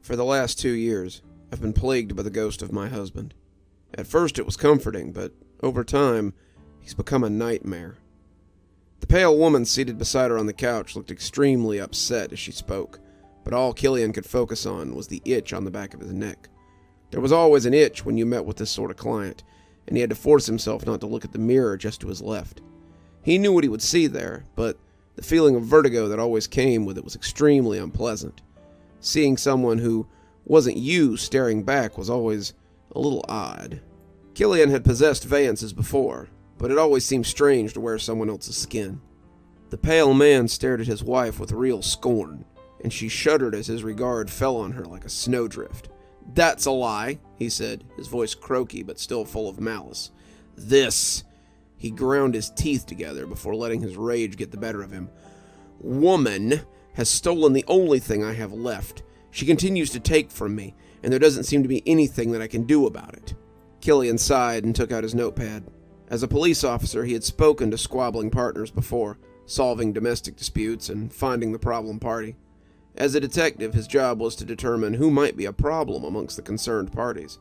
For the last 2 years, I've been plagued by the ghost of my husband. At first it was comforting, but over time, he's become a nightmare. The pale woman seated beside her on the couch looked extremely upset as she spoke, but all Killian could focus on was the itch on the back of his neck. There was always an itch when you met with this sort of client, and he had to force himself not to look at the mirror just to his left. He knew what he would see there, but the feeling of vertigo that always came with it was extremely unpleasant. Seeing someone who wasn't you staring back was always a little odd. Killian had possessed Vayances before, but it always seemed strange to wear someone else's skin. The pale man stared at his wife with real scorn, and she shuddered as his regard fell on her like a snowdrift. "That's a lie," he said, his voice croaky but still full of malice. "This," he ground his teeth together before letting his rage get the better of him, "woman has stolen the only thing I have left. She continues to take from me, and there doesn't seem to be anything that I can do about it." Killian sighed and took out his notepad. As a police officer, he had spoken to squabbling partners before, solving domestic disputes and finding the problem party. As a detective, his job was to determine who might be a problem amongst the concerned parties.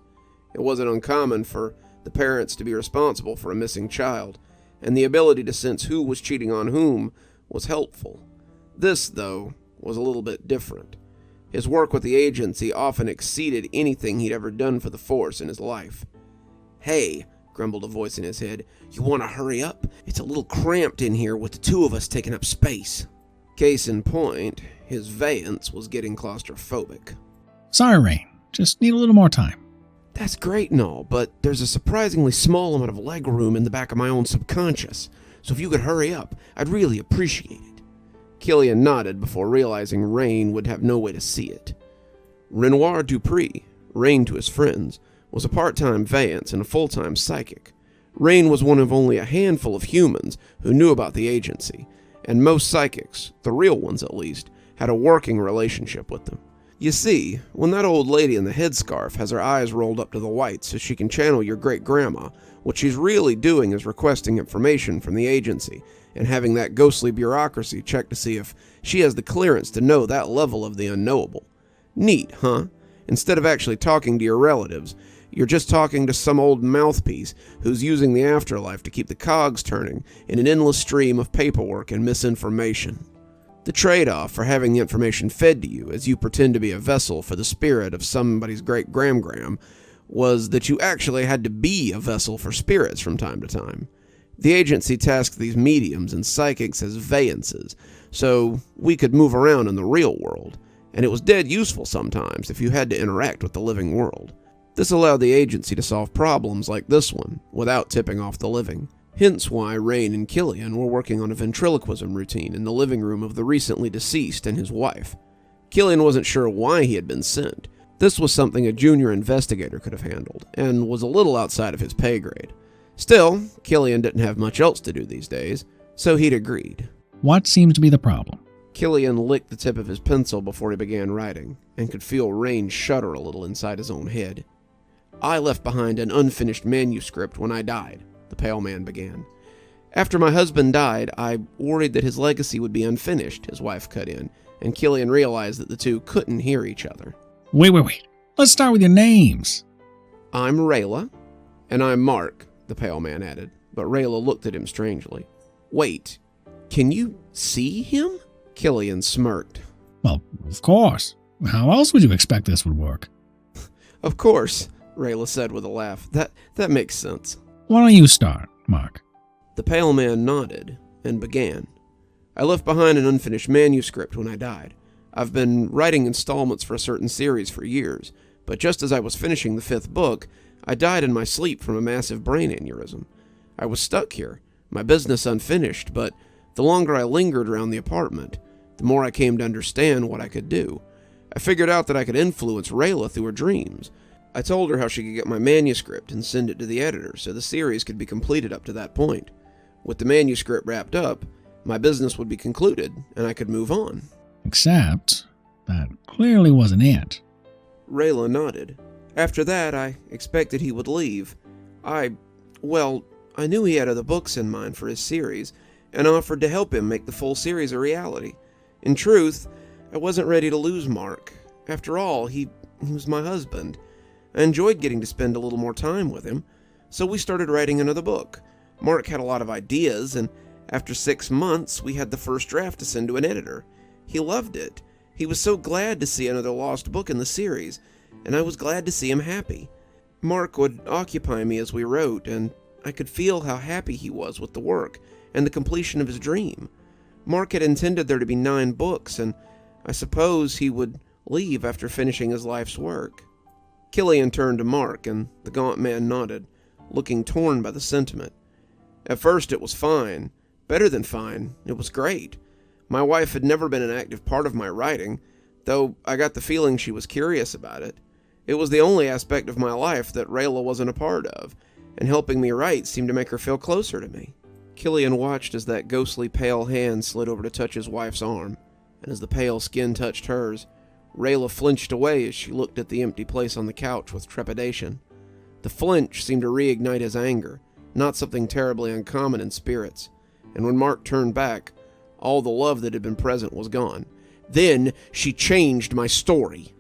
It wasn't uncommon for the parents to be responsible for a missing child, and the ability to sense who was cheating on whom was helpful. This, though, was a little bit different. His work with the agency often exceeded anything he'd ever done for the force in his life. "Hey," grumbled a voice in his head, "you want to hurry up? It's a little cramped in here with the two of us taking up space." Case in point, his Vayance was getting claustrophobic. "Sorry, Rain. Just need a little more time." "That's great and all, but there's a surprisingly small amount of leg room in the back of my own subconscious, so if you could hurry up, I'd really appreciate it." Killian nodded before realizing Rain would have no way to see it. Renoir Dupree, Rain to his friends, was a part-time Vayance and a full-time psychic. Rain was one of only a handful of humans who knew about the agency, and most psychics, the real ones at least, had a working relationship with them. You see, when that old lady in the headscarf has her eyes rolled up to the white so she can channel your great-grandma, what she's really doing is requesting information from the agency and having that ghostly bureaucracy check to see if she has the clearance to know that level of the unknowable. Neat, huh? Instead of actually talking to your relatives, you're just talking to some old mouthpiece who's using the afterlife to keep the cogs turning in an endless stream of paperwork and misinformation. The trade-off for having the information fed to you as you pretend to be a vessel for the spirit of somebody's great-gram-gram was that you actually had to be a vessel for spirits from time to time. The agency tasked these mediums and psychics as Vayances, so we could move around in the real world, and it was dead useful sometimes if you had to interact with the living world. This allowed the agency to solve problems like this one without tipping off the living. Hence why Rain and Killian were working on a ventriloquism routine in the living room of the recently deceased and his wife. Killian wasn't sure why he had been sent. This was something a junior investigator could have handled, and was a little outside of his pay grade. Still, Killian didn't have much else to do these days, so he'd agreed. "What seems to be the problem?" Killian licked the tip of his pencil before he began writing, and could feel Rain shudder a little inside his own head. "I left behind an unfinished manuscript when I died," the pale man began. "After my husband died, I worried that his legacy would be unfinished," his wife cut in, and Killian realized that the two couldn't hear each other. Wait. Let's start with your names." "I'm Rayla." "And I'm Mark," the pale man added, but Rayla looked at him strangely. "Wait, can you see him?" Killian smirked. "Well, of course. How else would you expect this would work?" "Of course," Rayla said with a laugh. That makes sense." "Why don't you start, Mark?" The pale man nodded and began. "I left behind an unfinished manuscript when I died. I've been writing installments for a certain series for years, but just as I was finishing the 5th book, I died in my sleep from a massive brain aneurysm. I was stuck here, my business unfinished, but the longer I lingered around the apartment, the more I came to understand what I could do. I figured out that I could influence Rayla through her dreams. I told her how she could get my manuscript and send it to the editor so the series could be completed up to that point. With the manuscript wrapped up, my business would be concluded and I could move on." "Except that clearly wasn't it." Rayla nodded. "After that, I expected he would leave. I knew he had other books in mind for his series, and offered to help him make the full series a reality. In truth, I wasn't ready to lose Mark. After all, he was my husband. I enjoyed getting to spend a little more time with him, so we started writing another book. Mark had a lot of ideas, and after 6 months, we had the first draft to send to an editor. He loved it. He was so glad to see another lost book in the series, and I was glad to see him happy. Mark would occupy me as we wrote, and I could feel how happy he was with the work and the completion of his dream. Mark had intended there to be 9 books, and I suppose he would leave after finishing his life's work. Killian turned to Mark, and the gaunt man nodded, looking torn by the sentiment. At first it was fine. Better than fine. It was great. My wife had never been an active part of my writing, though I got the feeling she was curious about it. It was the only aspect of my life that Rayla wasn't a part of, and helping me write seemed to make her feel closer to me. Killian watched as that ghostly pale hand slid over to touch his wife's arm, and as the pale skin touched hers, Rayla flinched away as she looked at the empty place on the couch with trepidation. The flinch seemed to reignite his anger, not something terribly uncommon in spirits, and when Mark turned back, all the love that had been present was gone. Then she changed my story.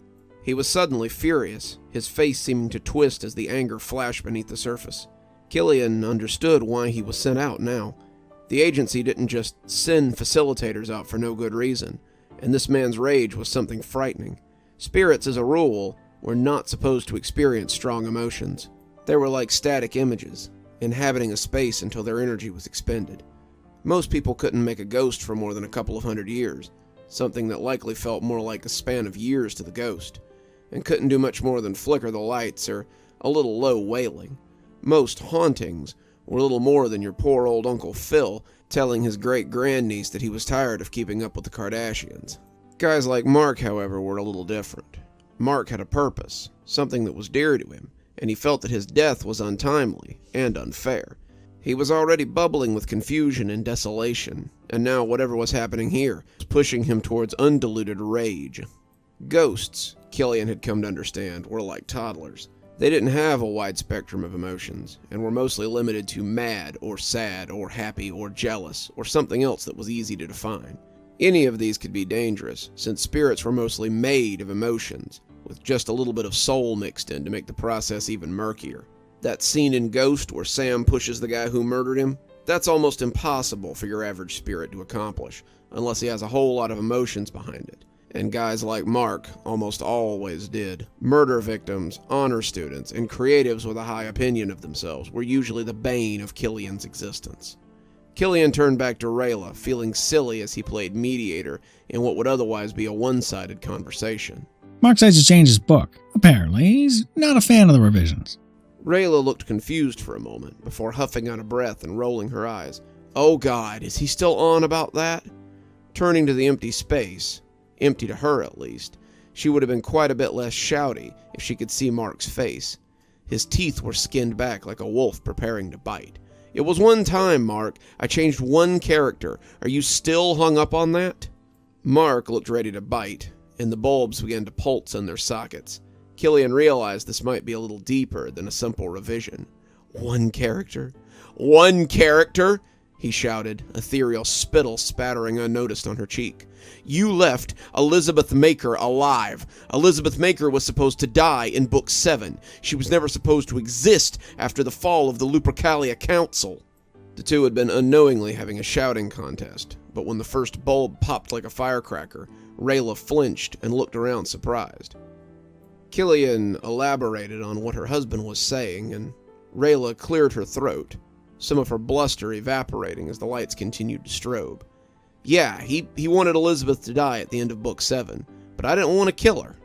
He was suddenly furious, his face seeming to twist as the anger flashed beneath the surface. Killian understood why he was sent out now. The agency didn't just send facilitators out for no good reason, and this man's rage was something frightening. Spirits, as a rule, were not supposed to experience strong emotions. They were like static images, inhabiting a space until their energy was expended. Most people couldn't make a ghost for more than a couple of 100 years, something that likely felt more like a span of years to the ghost, and couldn't do much more than flicker the lights or a little low wailing. Most hauntings were little more than your poor old Uncle Phil telling his great-grandniece that he was tired of keeping up with the Kardashians. Guys like Mark, however, were a little different. Mark had a purpose, something that was dear to him, and he felt that his death was untimely and unfair. He was already bubbling with confusion and desolation, and now whatever was happening here was pushing him towards undiluted rage. Ghosts, Killian had come to understand, were like toddlers. They didn't have a wide spectrum of emotions, and were mostly limited to mad, or sad, or happy, or jealous, or something else that was easy to define. Any of these could be dangerous, since spirits were mostly made of emotions, with just a little bit of soul mixed in to make the process even murkier. That scene in Ghost where Sam pushes the guy who murdered him, that's almost impossible for your average spirit to accomplish, unless he has a whole lot of emotions behind it. And guys like Mark almost always did. Murder victims, honor students, and creatives with a high opinion of themselves were usually the bane of Killian's existence. Killian turned back to Rayla, feeling silly as he played mediator in what would otherwise be a one-sided conversation. Mark says to change his book. Apparently, he's not a fan of the revisions. Rayla looked confused for a moment, before huffing out a breath and rolling her eyes. Oh God, is he still on about that? Turning to the empty space, empty to her at least, she would have been quite a bit less shouty if she could see Mark's face. His teeth were skinned back like a wolf preparing to bite. It was one time, Mark. I changed one character. Are you still hung up on that? Mark looked ready to bite, and the bulbs began to pulse in their sockets. Killian realized this might be a little deeper than a simple revision. One character? One character? He shouted, ethereal spittle spattering unnoticed on her cheek. You left Elizabeth Maker alive. Elizabeth Maker was supposed to die in Book 7. She was never supposed to exist after the fall of the Lupercalia Council. The two had been unknowingly having a shouting contest, but when the first bulb popped like a firecracker, Rayla flinched and looked around surprised. Killian elaborated on what her husband was saying, and Rayla cleared her throat, some of her bluster evaporating as the lights continued to strobe. Yeah, he wanted Elizabeth to die at the end of Book 7, but I didn't want to kill her.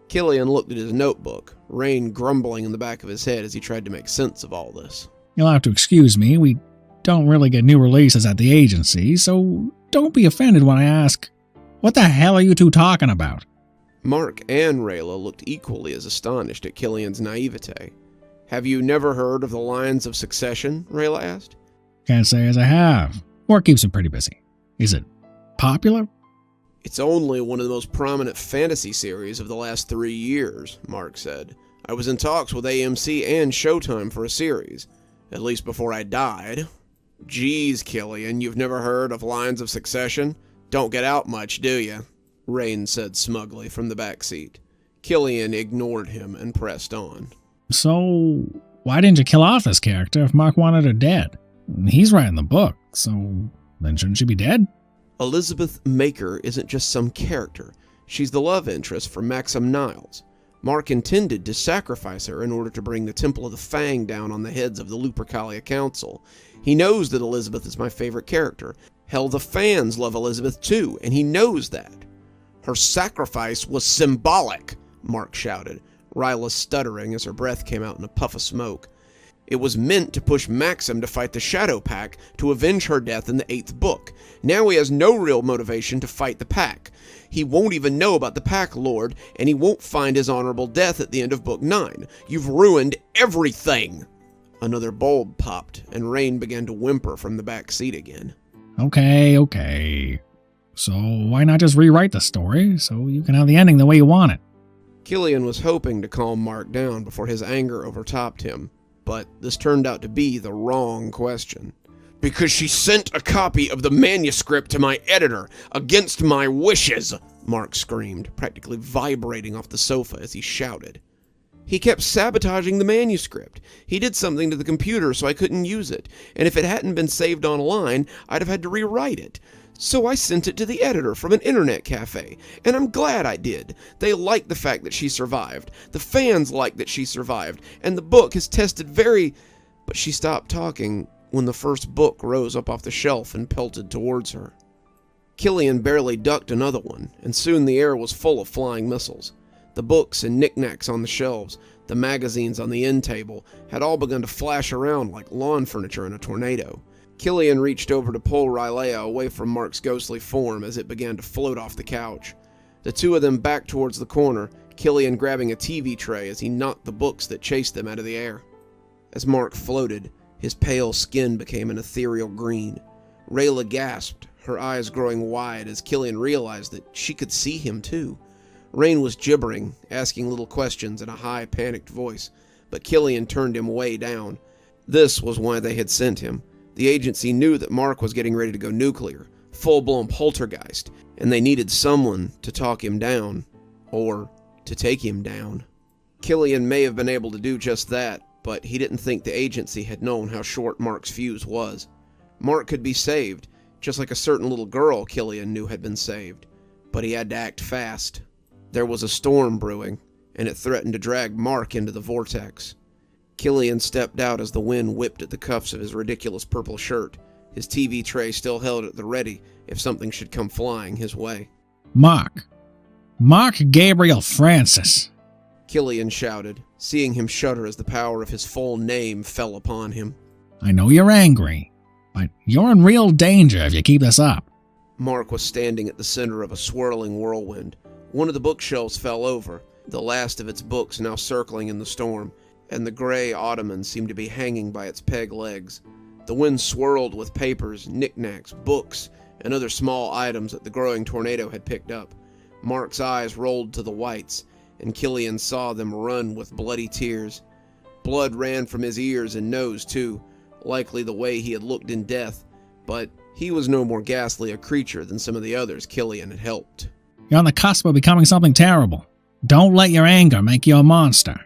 Killian looked at his notebook, rain grumbling in the back of his head as he tried to make sense of all this. You'll have to excuse me, we don't really get new releases at the agency, so don't be offended when I ask, what the hell are you two talking about? Mark and Rayla looked equally as astonished at Killian's naivete. Have you never heard of the Lines of Succession? Rayla asked. Can't say as I have. Work keeps him pretty busy. Is it popular? It's only one of the most prominent fantasy series of the last 3 years, Mark said. I was in talks with AMC and Showtime for a series, at least before I died. Geez, Killian, you've never heard of Lines of Succession? Don't get out much, do you? Rain said smugly from the back seat. Killian ignored him and pressed on. So, why didn't you kill off this character if Mark wanted her dead? He's writing the book, so then shouldn't she be dead? Elizabeth Maker isn't just some character. She's the love interest for Maxim Niles. Mark intended to sacrifice her in order to bring the Temple of the Fang down on the heads of the Lupercalia Council. He knows that Elizabeth is my favorite character. Hell, the fans love Elizabeth too, and he knows that. Her sacrifice was symbolic, Mark shouted, Ryla stuttering as her breath came out in a puff of smoke. It was meant to push Maxim to fight the Shadow Pack to avenge her death in the 8th book. Now he has no real motivation to fight the Pack. He won't even know about the Pack Lord, and he won't find his honorable death at the end of Book 9. You've ruined everything! Another bulb popped, and Rain began to whimper from the back seat again. Okay. So why not just rewrite the story so you can have the ending the way you want it? Killian was hoping to calm Mark down before his anger overtopped him, but this turned out to be the wrong question. Because she sent a copy of the manuscript to my editor against my wishes, Mark screamed, practically vibrating off the sofa as he shouted. He kept sabotaging the manuscript. He did something to the computer so I couldn't use it, and if it hadn't been saved online, I'd have had to rewrite it. So I sent it to the editor from an internet cafe, and I'm glad I did. They like the fact that she survived. The fans like that she survived, and the book has tested very... But she stopped talking when the first book rose up off the shelf and pelted towards her. Killian barely ducked another one, and soon the air was full of flying missiles. The books and knickknacks on the shelves, the magazines on the end table, had all begun to flash around like lawn furniture in a tornado. Killian reached over to pull Rylea away from Mark's ghostly form as it began to float off the couch. The two of them backed towards the corner, Killian grabbing a TV tray as he knocked the books that chased them out of the air. As Mark floated, his pale skin became an ethereal green. Rayla gasped, her eyes growing wide as Killian realized that she could see him too. Rain was gibbering, asking little questions in a high, panicked voice, but Killian turned him way down. This was why they had sent him. The agency knew that Mark was getting ready to go nuclear, full-blown poltergeist, and they needed someone to talk him down, or to take him down. Killian may have been able to do just that, but he didn't think the agency had known how short Mark's fuse was. Mark could be saved, just like a certain little girl Killian knew had been saved, but he had to act fast. There was a storm brewing, and it threatened to drag Mark into the vortex. Killian stepped out as the wind whipped at the cuffs of his ridiculous purple shirt, his TV tray still held at the ready if something should come flying his way. Mark Gabriel Francis, Killian shouted, seeing him shudder as the power of his full name fell upon him. I know you're angry, but you're in real danger if you keep this up. Mark was standing at the center of a swirling whirlwind. One of the bookshelves fell over, the last of its books now circling in the storm, and the gray ottoman seemed to be hanging by its peg legs. The wind swirled with papers, knickknacks, books, and other small items that the growing tornado had picked up. Mark's eyes rolled to the whites, and Killian saw them run with bloody tears. Blood ran from his ears and nose, too, likely the way he had looked in death, but he was no more ghastly a creature than some of the others Killian had helped. You're on the cusp of becoming something terrible. Don't let your anger make you a monster.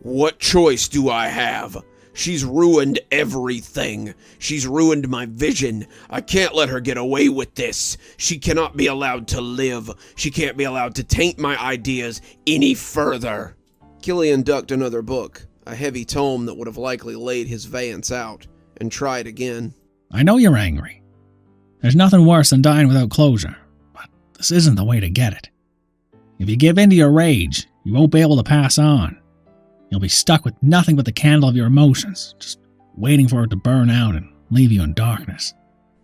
What choice do I have? She's ruined everything. She's ruined my vision. I can't let her get away with this. She cannot be allowed to live. She can't be allowed to taint my ideas any further. Killian ducked another book, a heavy tome that would have likely laid his Vance out, and tried again. I know you're angry. There's nothing worse than dying without closure, but this isn't the way to get it. If you give in to your rage, you won't be able to pass on. You'll be stuck with nothing but the candle of your emotions, just waiting for it to burn out and leave you in darkness.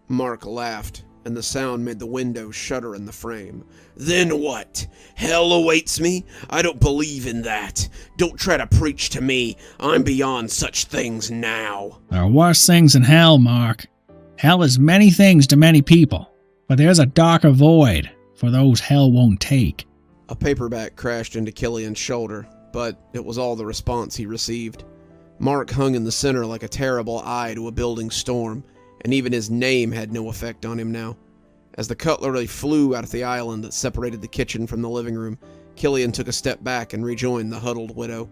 Mark laughed, and the sound made the window shudder in the frame. Then what? Hell awaits me? I don't believe in that. Don't try to preach to me. I'm beyond such things now. There are worse things than hell, Mark. Hell is many things to many people, but there's a darker void for those hell won't take. A paperback crashed into Killian's shoulder, but it was all the response he received. Mark hung in the center like a terrible eye to a building storm, and even his name had no effect on him now. As the cutlery flew out of the island that separated the kitchen from the living room, Killian took a step back and rejoined the huddled widow.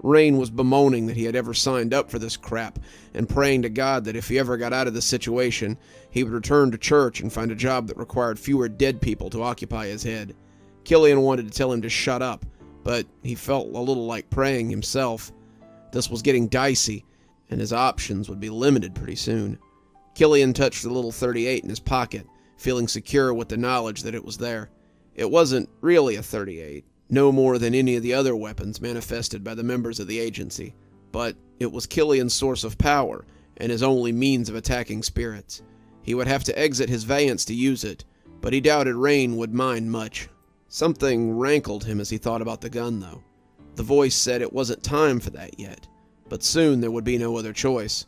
Rain was bemoaning that he had ever signed up for this crap and praying to God that if he ever got out of this situation, he would return to church and find a job that required fewer dead people to occupy his head. Killian wanted to tell him to shut up, but he felt a little like praying himself. This was getting dicey, and his options would be limited pretty soon. Killian touched the little .38 in his pocket, feeling secure with the knowledge that it was there. It wasn't really a .38. No more than any of the other weapons manifested by the members of the agency, but it was Killian's source of power and his only means of attacking spirits. He would have to exit his veyance to use it, but he doubted Rain would mind much. Something rankled him as he thought about the gun, though. The voice said it wasn't time for that yet, but soon there would be no other choice.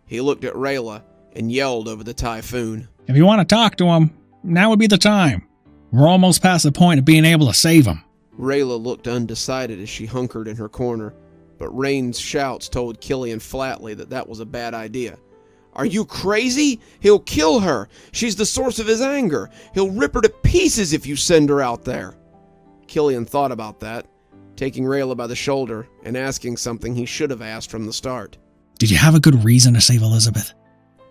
He looked at Rayla and yelled over the typhoon. If you want to talk to him, now would be the time. We're almost past the point of being able to save him. Rayla looked undecided as she hunkered in her corner, but Rain's shouts told Killian flatly that that was a bad idea. Are you crazy? He'll kill her. She's the source of his anger. He'll rip her to pieces if you send her out there. Killian thought about that, taking Rayla by the shoulder and asking something he should have asked from the start. Did you have a good reason to save Elizabeth?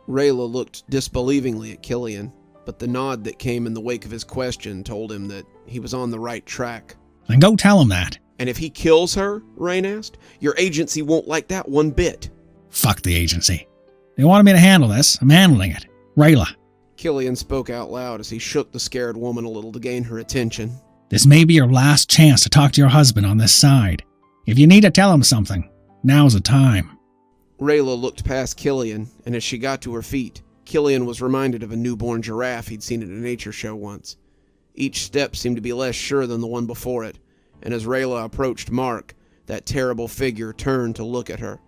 Rayla looked disbelievingly at Killian, but the nod that came in the wake of his question told him that he was on the right track. Then go tell him that. And if he kills her, Rain asked, your agency won't like that one bit. Fuck the agency. They wanted me to handle this. I'm handling it. Rayla. Killian spoke out loud as he shook the scared woman a little to gain her attention. This may be your last chance to talk to your husband on this side. If you need to tell him something, now's the time. Rayla looked past Killian, and as she got to her feet, Killian was reminded of a newborn giraffe he'd seen at a nature show once. Each step seemed to be less sure than the one before it, and as Rayla approached Mark, that terrible figure turned to look at her.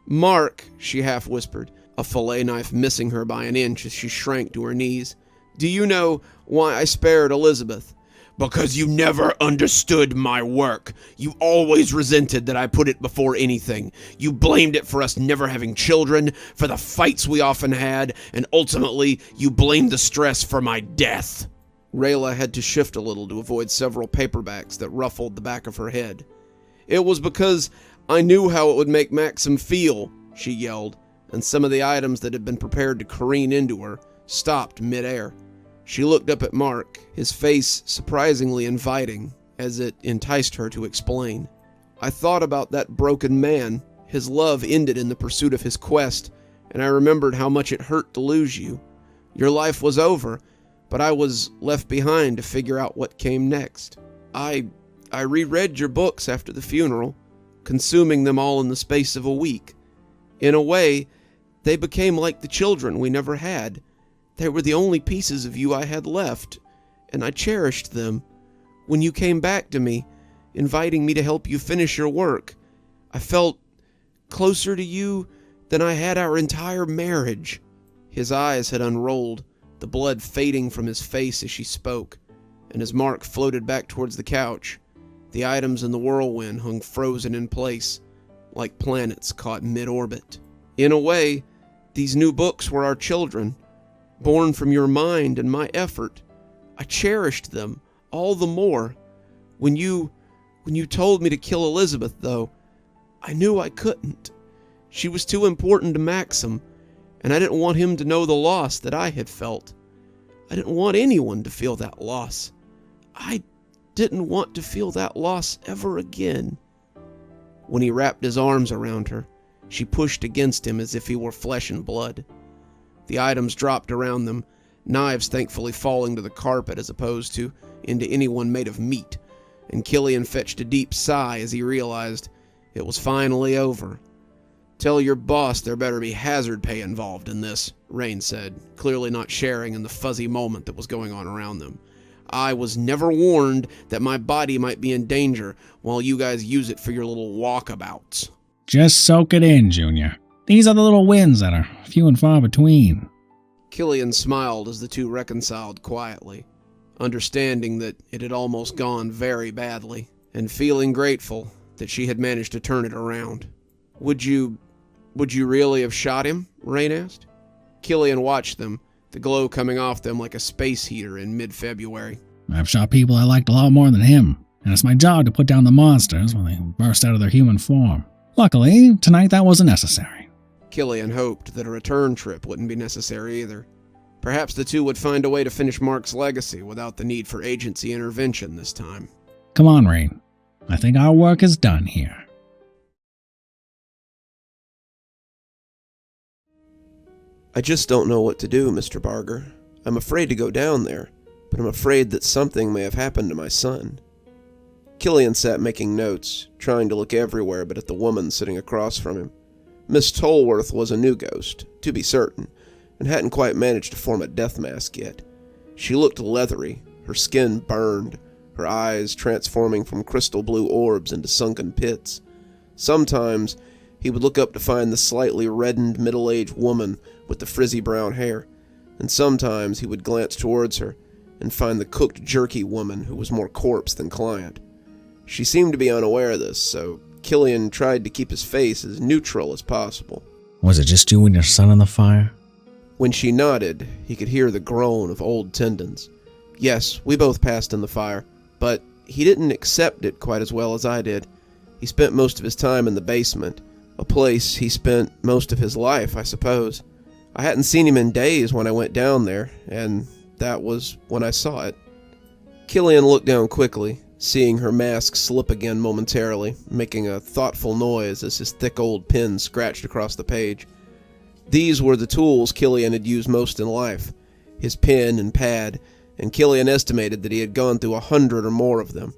Mark, she half whispered, a fillet knife missing her by an inch as she shrank to her knees. Do you know why I spared Elizabeth? Because you never understood my work. You always resented that I put it before anything. You blamed it for us never having children, for the fights we often had, and ultimately you blamed the stress for my death. Rayla had to shift a little to avoid several paperbacks that ruffled the back of her head. It was because I knew how it would make Maxim feel, she yelled, and some of the items that had been prepared to careen into her stopped midair. She looked up at Mark, his face surprisingly inviting, as it enticed her to explain. I thought about that broken man. His love ended in the pursuit of his quest, and I remembered how much it hurt to lose you. Your life was over, but I was left behind to figure out what came next. I reread your books after the funeral, consuming them all in the space of a week. In a way, they became like the children we never had. They were the only pieces of you I had left, and I cherished them. When you came back to me, inviting me to help you finish your work, I felt closer to you than I had our entire marriage. His eyes had unrolled, the blood fading from his face as she spoke, and as Mark floated back towards the couch, the items in the whirlwind hung frozen in place, like planets caught mid-orbit. In a way, these new books were our children, born from your mind and my effort. I cherished them all the more. When you told me to kill Elizabeth, though, I knew I couldn't. She was too important to Maxim, and I didn't want him to know the loss that I had felt. I didn't want anyone to feel that loss. I didn't want to feel that loss ever again. When he wrapped his arms around her, she pushed against him as if he were flesh and blood. The items dropped around them, knives thankfully falling to the carpet as opposed to into anyone made of meat, and Killian fetched a deep sigh as he realized it was finally over. Tell your boss there better be hazard pay involved in this, Rain said, clearly not sharing in the fuzzy moment that was going on around them. I was never warned that my body might be in danger while you guys use it for your little walkabouts. Just soak it in, Junior. These are the little wins that are few and far between. Killian smiled as the two reconciled quietly, understanding that it had almost gone very badly, and feeling grateful that she had managed to turn it around. Would you really have shot him? Rain asked. Killian watched them, the glow coming off them like a space heater in mid-February. I've shot people I liked a lot more than him. and it's my job to put down the monsters when they burst out of their human form. Luckily, tonight that wasn't necessary. Killian hoped that a return trip wouldn't be necessary either. Perhaps the two would find a way to finish Mark's legacy without the need for agency intervention this time. Come on, Rain. I think our work is done here. I just don't know what to do, Mr. Barger. I'm afraid to go down there, but I'm afraid that something may have happened to my son. Killian sat making notes, trying to look everywhere but at the woman sitting across from him. Miss Tolworth was a new ghost, to be certain, and hadn't quite managed to form a death mask yet. She looked leathery, her skin burned, her eyes transforming from crystal blue orbs into sunken pits. Sometimes he would look up to find the slightly reddened middle-aged woman with the frizzy brown hair, and sometimes he would glance towards her and find the cooked jerky woman who was more corpse than client. She seemed to be unaware of this, so Killian tried to keep his face as neutral as possible. Was it just you and your son in the fire? When she nodded, he could hear the groan of old tendons. Yes, we both passed in the fire, but he didn't accept it quite as well as I did. He spent most of his time in the basement, a place he spent most of his life, I suppose. I hadn't seen him in days when I went down there, and that was when I saw it. Killian looked down quickly, seeing her mask slip again momentarily, making a thoughtful noise as his thick old pen scratched across the page. These were the tools Killian had used most in life, his pen and pad, and Killian estimated that he had gone through 100 or more of them.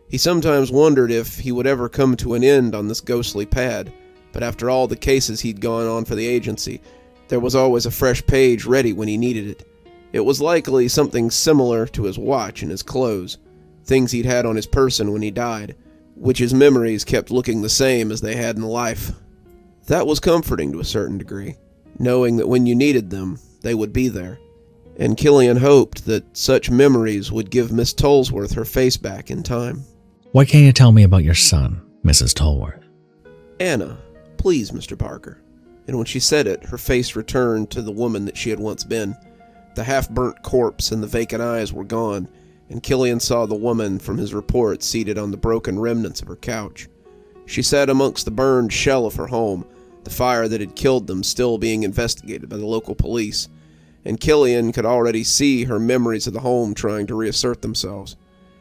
He sometimes wondered if he would ever come to an end on this ghostly pad, but after all the cases he'd gone on for the agency, there was always a fresh page ready when he needed it. It was likely something similar to his watch and his clothes, things he'd had on his person when he died, which his memories kept looking the same as they had in life. That was comforting to a certain degree, knowing that when you needed them, they would be there. And Killian hoped that such memories would give Miss Tolworth her face back in time. What can you tell me about your son, Mrs. Tolworth? Anna, please, Mr. Barger. And when she said it, her face returned to the woman that she had once been. The half-burnt corpse and the vacant eyes were gone, and Killian saw the woman from his report seated on the broken remnants of her couch. She sat amongst the burned shell of her home, the fire that had killed them still being investigated by the local police, and Killian could already see her memories of the home trying to reassert themselves.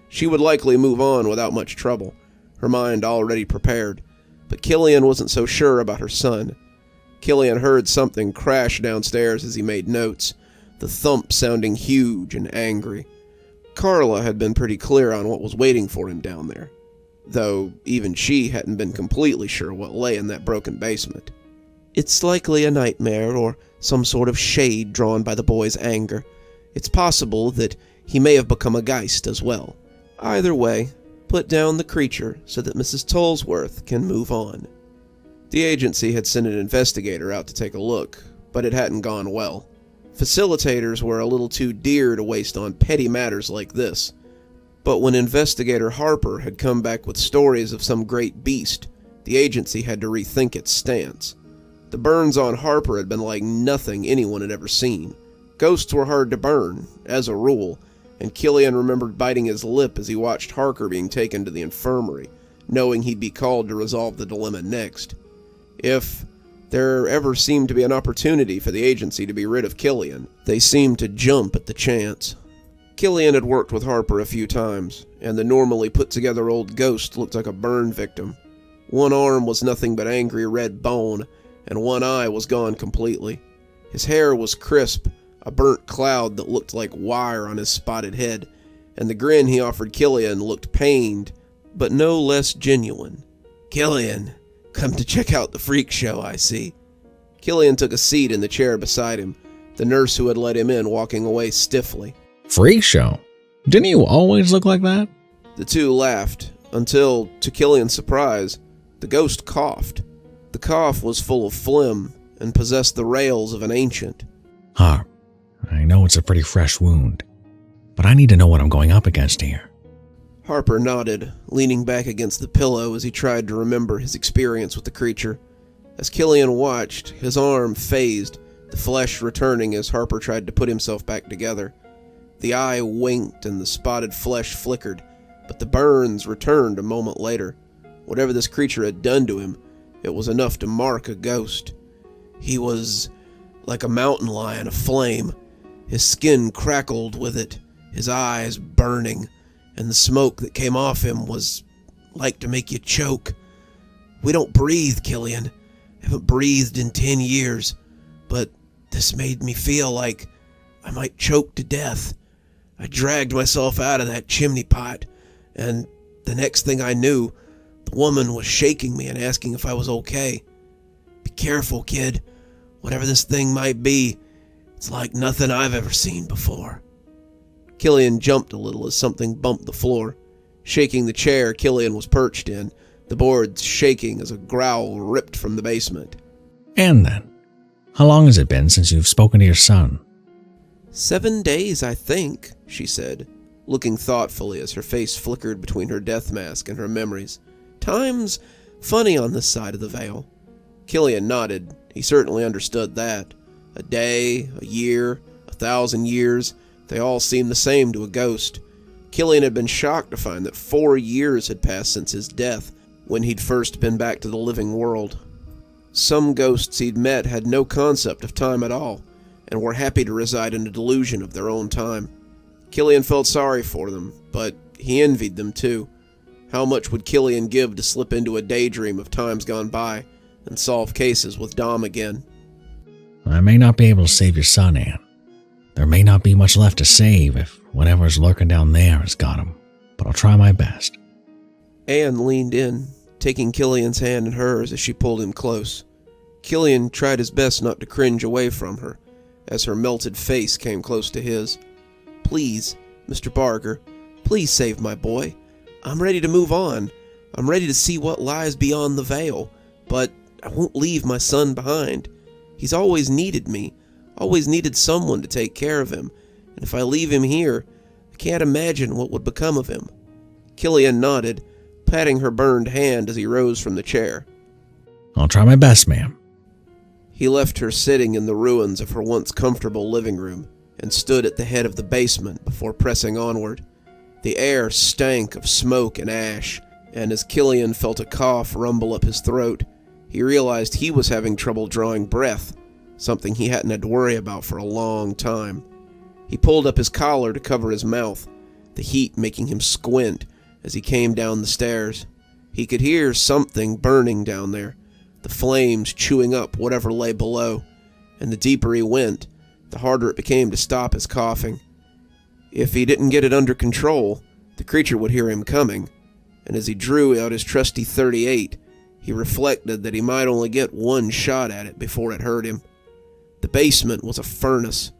She would likely move on without much trouble, her mind already prepared, but Killian wasn't so sure about her son. Killian heard something crash downstairs as he made notes, the thump sounding huge and angry. Carla had been pretty clear on what was waiting for him down there, though even she hadn't been completely sure what lay in that broken basement. It's likely a nightmare or some sort of shade drawn by the boy's anger. It's possible that he may have become a Geist as well. Either way, put down the creature so that Mrs. Tolworth can move on. The agency had sent an investigator out to take a look, but it hadn't gone well. Facilitators were a little too dear to waste on petty matters like this. But when investigator Harper had come back with stories of some great beast, the agency had to rethink its stance. The burns on Harper had been like nothing anyone had ever seen. Ghosts were hard to burn, as a rule, and Killian remembered biting his lip as he watched Harker being taken to the infirmary, knowing he'd be called to resolve the dilemma next. If there ever seemed to be an opportunity for the agency to be rid of Killian, they seemed to jump at the chance. Killian had worked with Harper a few times, and the normally put-together old ghost looked like a burn victim. One arm was nothing but angry red bone, and one eye was gone completely. His hair was crisp, a burnt cloud that looked like wire on his spotted head, and the grin he offered Killian looked pained, but no less genuine. "Killian, come to check out the freak show, I see." Killian took a seat in the chair beside him, the nurse who had let him in walking away stiffly. Freak show? Didn't you always look like that? The two laughed, until, to Killian's surprise, the ghost coughed. The cough was full of phlegm, and possessed the rails of an ancient. Harp, I know it's a pretty fresh wound, but I need to know what I'm going up against here. Harper nodded, leaning back against the pillow as he tried to remember his experience with the creature. As Killian watched, his arm phased, the flesh returning as Harper tried to put himself back together. The eye winked and the spotted flesh flickered, but the burns returned a moment later. Whatever this creature had done to him, it was enough to mark a ghost. He was like a mountain lion aflame. His skin crackled with it, his eyes burning, and the smoke that came off him was like to make you choke. We don't breathe, Killian. Haven't breathed in 10 years, but this made me feel like I might choke to death. I dragged myself out of that chimney pot, and the next thing I knew, the woman was shaking me and asking if I was okay. Be careful, kid. Whatever this thing might be, it's like nothing I've ever seen before. Killian jumped a little as something bumped the floor, shaking the chair Killian was perched in, the boards shaking as a growl ripped from the basement. And then, how long has it been since you've spoken to your son? 7 days, I think, she said, looking thoughtfully as her face flickered between her death mask and her memories. Time's funny on this side of the veil. Killian nodded. He certainly understood that. A day, a year, 1,000 years, they all seemed the same to a ghost. Killian had been shocked to find that 4 years had passed since his death, when he'd first been back to the living world. Some ghosts he'd met had no concept of time at all, and were happy to reside in a delusion of their own time. Killian felt sorry for them, but he envied them too. How much would Killian give to slip into a daydream of times gone by, and solve cases with Dom again? I may not be able to save your son, Anne. There may not be much left to save if whatever's lurking down there has got him, but I'll try my best. Anne leaned in, taking Killian's hand in hers as she pulled him close. Killian tried his best not to cringe away from her, as her melted face came close to his. Please, Mr. Barger, please save my boy. I'm ready to move on. I'm ready to see what lies beyond the veil, but I won't leave my son behind. He's always needed me, always needed someone to take care of him, and if I leave him here, I can't imagine what would become of him. Killian nodded, patting her burned hand as he rose from the chair. I'll try my best, ma'am. He left her sitting in the ruins of her once comfortable living room and stood at the head of the basement before pressing onward. The air stank of smoke and ash, and as Killian felt a cough rumble up his throat, he realized he was having trouble drawing breath, something he hadn't had to worry about for a long time. He pulled up his collar to cover his mouth, the heat making him squint as he came down the stairs. He could hear something burning down there, the flames chewing up whatever lay below, and the deeper he went, the harder it became to stop his coughing. If he didn't get it under control, the creature would hear him coming, and as he drew out his trusty .38, he reflected that he might only get one shot at it before it hurt him. The basement was a furnace.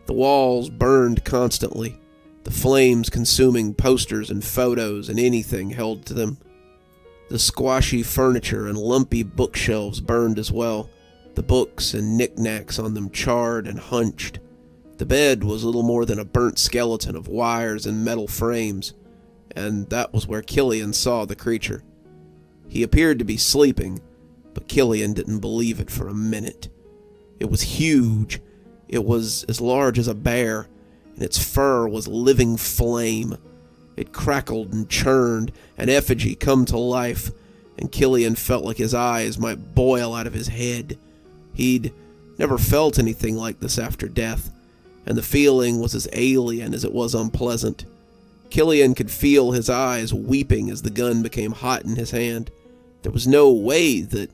The walls burned constantly, the flames consuming posters and photos and anything held to them. The squashy furniture and lumpy bookshelves burned as well, the books and knickknacks on them charred and hunched. The bed was little more than a burnt skeleton of wires and metal frames, and that was where Killian saw the creature. He appeared to be sleeping, but Killian didn't believe it for a minute. It was huge. It was as large as a bear, and its fur was living flame. It crackled and churned, an effigy come to life, and Killian felt like his eyes might boil out of his head. He'd never felt anything like this after death, and the feeling was as alien as it was unpleasant. Killian could feel his eyes weeping as the gun became hot in his hand. There was no way that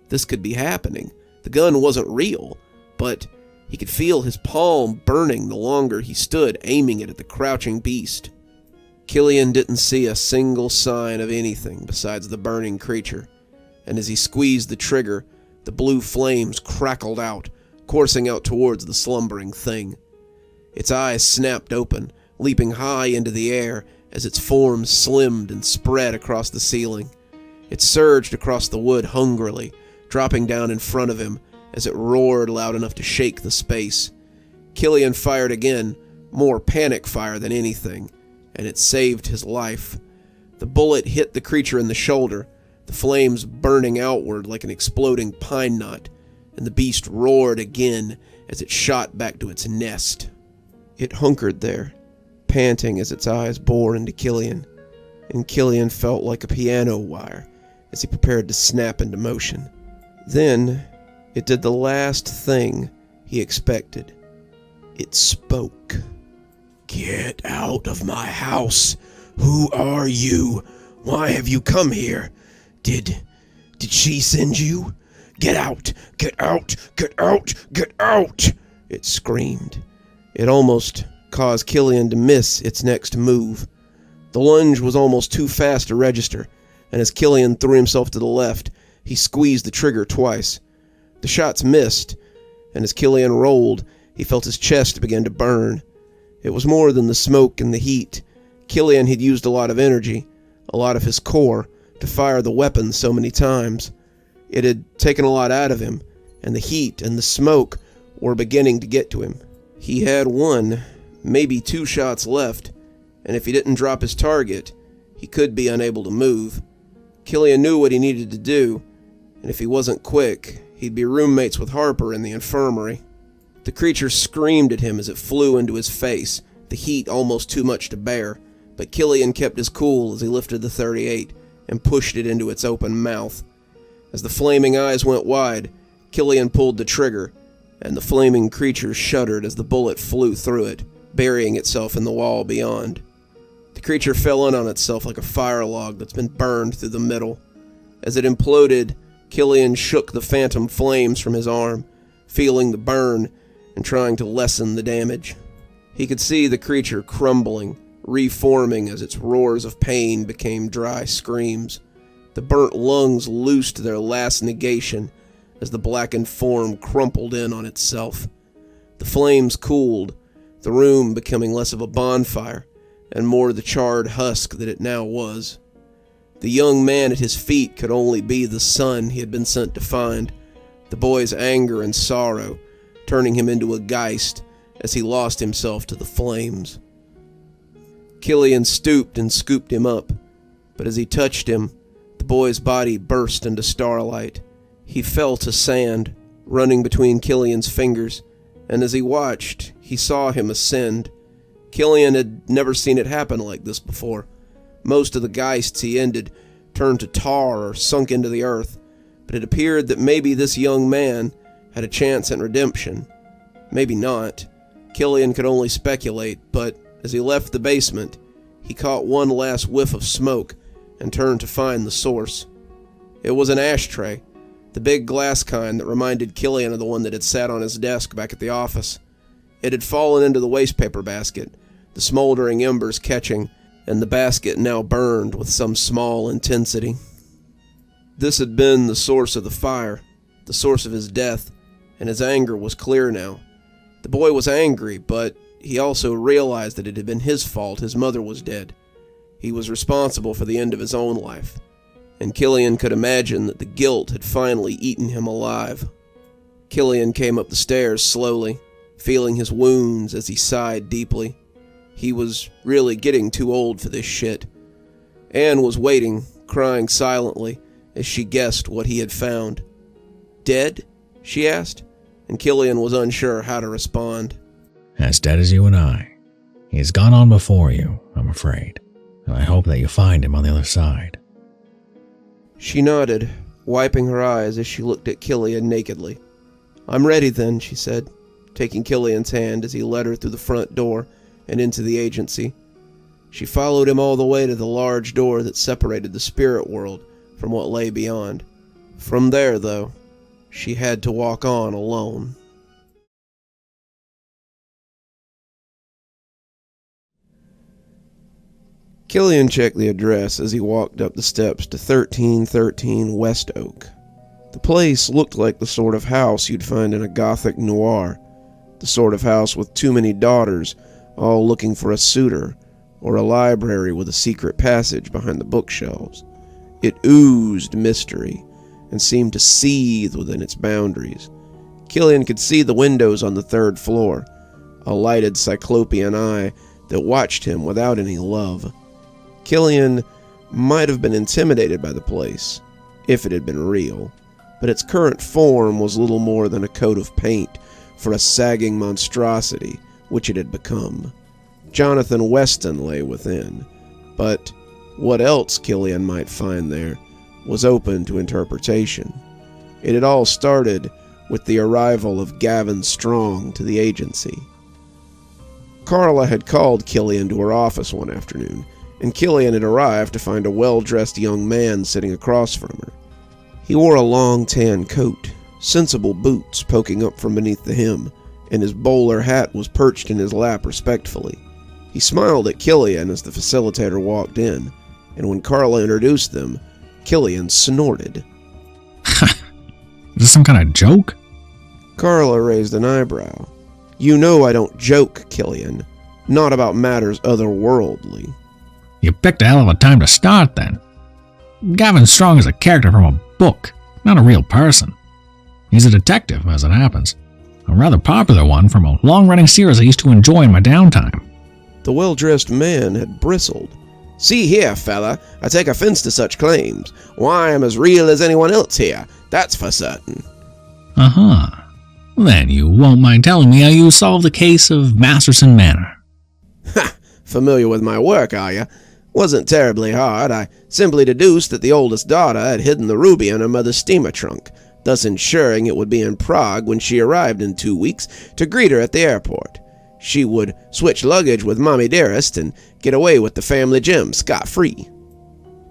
this could be happening. The gun wasn't real, but he could feel his palm burning the longer he stood aiming it at the crouching beast. Killian didn't see a single sign of anything besides the burning creature, and as he squeezed the trigger, the blue flames crackled out, coursing out towards the slumbering thing. Its eyes snapped open, leaping high into the air as its form slimmed and spread across the ceiling. It surged across the wood hungrily, dropping down in front of him as it roared loud enough to shake the space. Killian fired again, more panic fire than anything, and it saved his life. The bullet hit the creature in the shoulder, the flames burning outward like an exploding pine knot, and the beast roared again as it shot back to its nest. It hunkered there, panting as its eyes bore into Killian. and Killian felt like a piano wire as he prepared to snap into motion. Then, it did the last thing he expected. It spoke. "Get out of my house. Who are you? Why have you come here? Did she send you? Get out! Get out! Get out! Get out!" It screamed. It almost caused Killian to miss its next move. The lunge was almost too fast to register, and as Killian threw himself to the left, he squeezed the trigger twice. The shots missed, and as Killian rolled, he felt his chest begin to burn. It was more than the smoke and the heat. Killian had used a lot of energy, a lot of his core, to fire the weapon so many times. It had taken a lot out of him, and the heat and the smoke were beginning to get to him. He had 1, maybe 2 shots left, and if he didn't drop his target, he could be unable to move. Killian knew what he needed to do, and if he wasn't quick, he'd be roommates with Harper in the infirmary. The creature screamed at him as it flew into his face, the heat almost too much to bear, but Killian kept his cool as he lifted the .38 and pushed it into its open mouth. As the flaming eyes went wide, Killian pulled the trigger, and the flaming creature shuddered as the bullet flew through it, burying itself in the wall beyond. The creature fell in on itself like a fire log that's been burned through the middle. As it imploded, Killian shook the phantom flames from his arm, feeling the burn and trying to lessen the damage. He could see the creature crumbling, reforming as its roars of pain became dry screams. The burnt lungs loosed their last negation as the blackened form crumpled in on itself. The flames cooled, the room becoming less of a bonfire and more the charred husk that it now was. The young man at his feet could only be the son he had been sent to find, the boy's anger and sorrow turning him into a Geist as he lost himself to the flames. Killian stooped and scooped him up, but as he touched him, the boy's body burst into starlight. He fell to sand, running between Killian's fingers, and as he watched, he saw him ascend. Killian had never seen it happen like this before. Most of the Geists he ended turned to tar or sunk into the earth, but it appeared that maybe this young man had a chance at redemption. Maybe not. Killian could only speculate, but as he left the basement, he caught one last whiff of smoke and turned to find the source. It was an ashtray, the big glass kind that reminded Killian of the one that had sat on his desk back at the office. It had fallen into the wastepaper basket, the smoldering embers catching, and the basket now burned with some small intensity. This had been the source of the fire, the source of his death, and his anger was clear now. The boy was angry, but he also realized that it had been his fault his mother was dead. He was responsible for the end of his own life, and Killian could imagine that the guilt had finally eaten him alive. Killian came up the stairs slowly, feeling his wounds as he sighed deeply. He was really getting too old for this shit. Anne was waiting, crying silently, as she guessed what he had found. "Dead?" she asked, and Killian was unsure how to respond. "As dead as you and I. He has gone on before you, I'm afraid, and I hope that you find him on the other side." She nodded, wiping her eyes as she looked at Killian nakedly. "I'm ready then," she said, taking Killian's hand as he led her through the front door and into the agency. She followed him all the way to the large door that separated the spirit world from what lay beyond. From there, though, she had to walk on alone. Killian checked the address as he walked up the steps to 1313 West Oak. The place looked like the sort of house you'd find in a gothic noir, the sort of house with too many daughters all looking for a suitor, or a library with a secret passage behind the bookshelves. It oozed mystery and seemed to seethe within its boundaries. Killian could see the windows on the 3rd floor, a lighted cyclopean eye that watched him without any love. Killian might have been intimidated by the place, if it had been real, but its current form was little more than a coat of paint for a sagging monstrosity which it had become. Johnathan Weston lay within, but What else Killian might find there was open to interpretation. It had all started with the arrival of Gavin Strong to the agency. Carla had called Killian to her office one afternoon, and Killian had arrived to find a well-dressed young man sitting across from her. He wore a long tan coat, sensible boots poking up from beneath the hem, and his bowler hat was perched in his lap respectfully. He smiled at Killian as the facilitator walked in, and when Carla introduced them, Killian snorted. Is this some kind of joke? Carla raised an eyebrow. You know I don't joke, Killian. Not about matters otherworldly. You picked a hell of a time to start, then. Gavin Strong is a character from a book, not a real person. He's a detective, as it happens. A rather popular one from a long-running series I used to enjoy in my downtime. The well-dressed man had bristled. See here, fella, I take offense to such claims. Why, I'm as real as anyone else here, that's for certain. Uh-huh. Then you won't mind telling me how you solved the case of Masterson Manor. Ha! Familiar with my work, are you? Wasn't terribly hard. I simply deduced that the oldest daughter had hidden the ruby in her mother's steamer trunk, thus ensuring it would be in Prague when she arrived in 2 weeks to greet her at the airport. She would switch luggage with Mommy Dearest and get away with the family gem scot-free.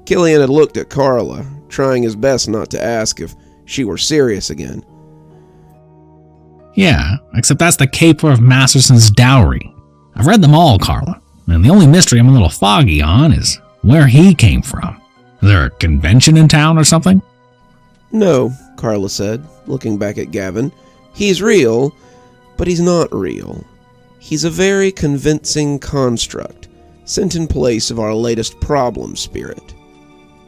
Killian had looked at Carla, trying his best not to ask if she were serious again. Yeah, except that's the caper of Masterson's dowry. I've read them all, Carla, and the only mystery I'm a little foggy on is where he came from. Is there a convention in town or something? No, Carla said, looking back at Gavin. He's real, but he's not real. He's a very convincing construct, sent in place of our latest problem spirit.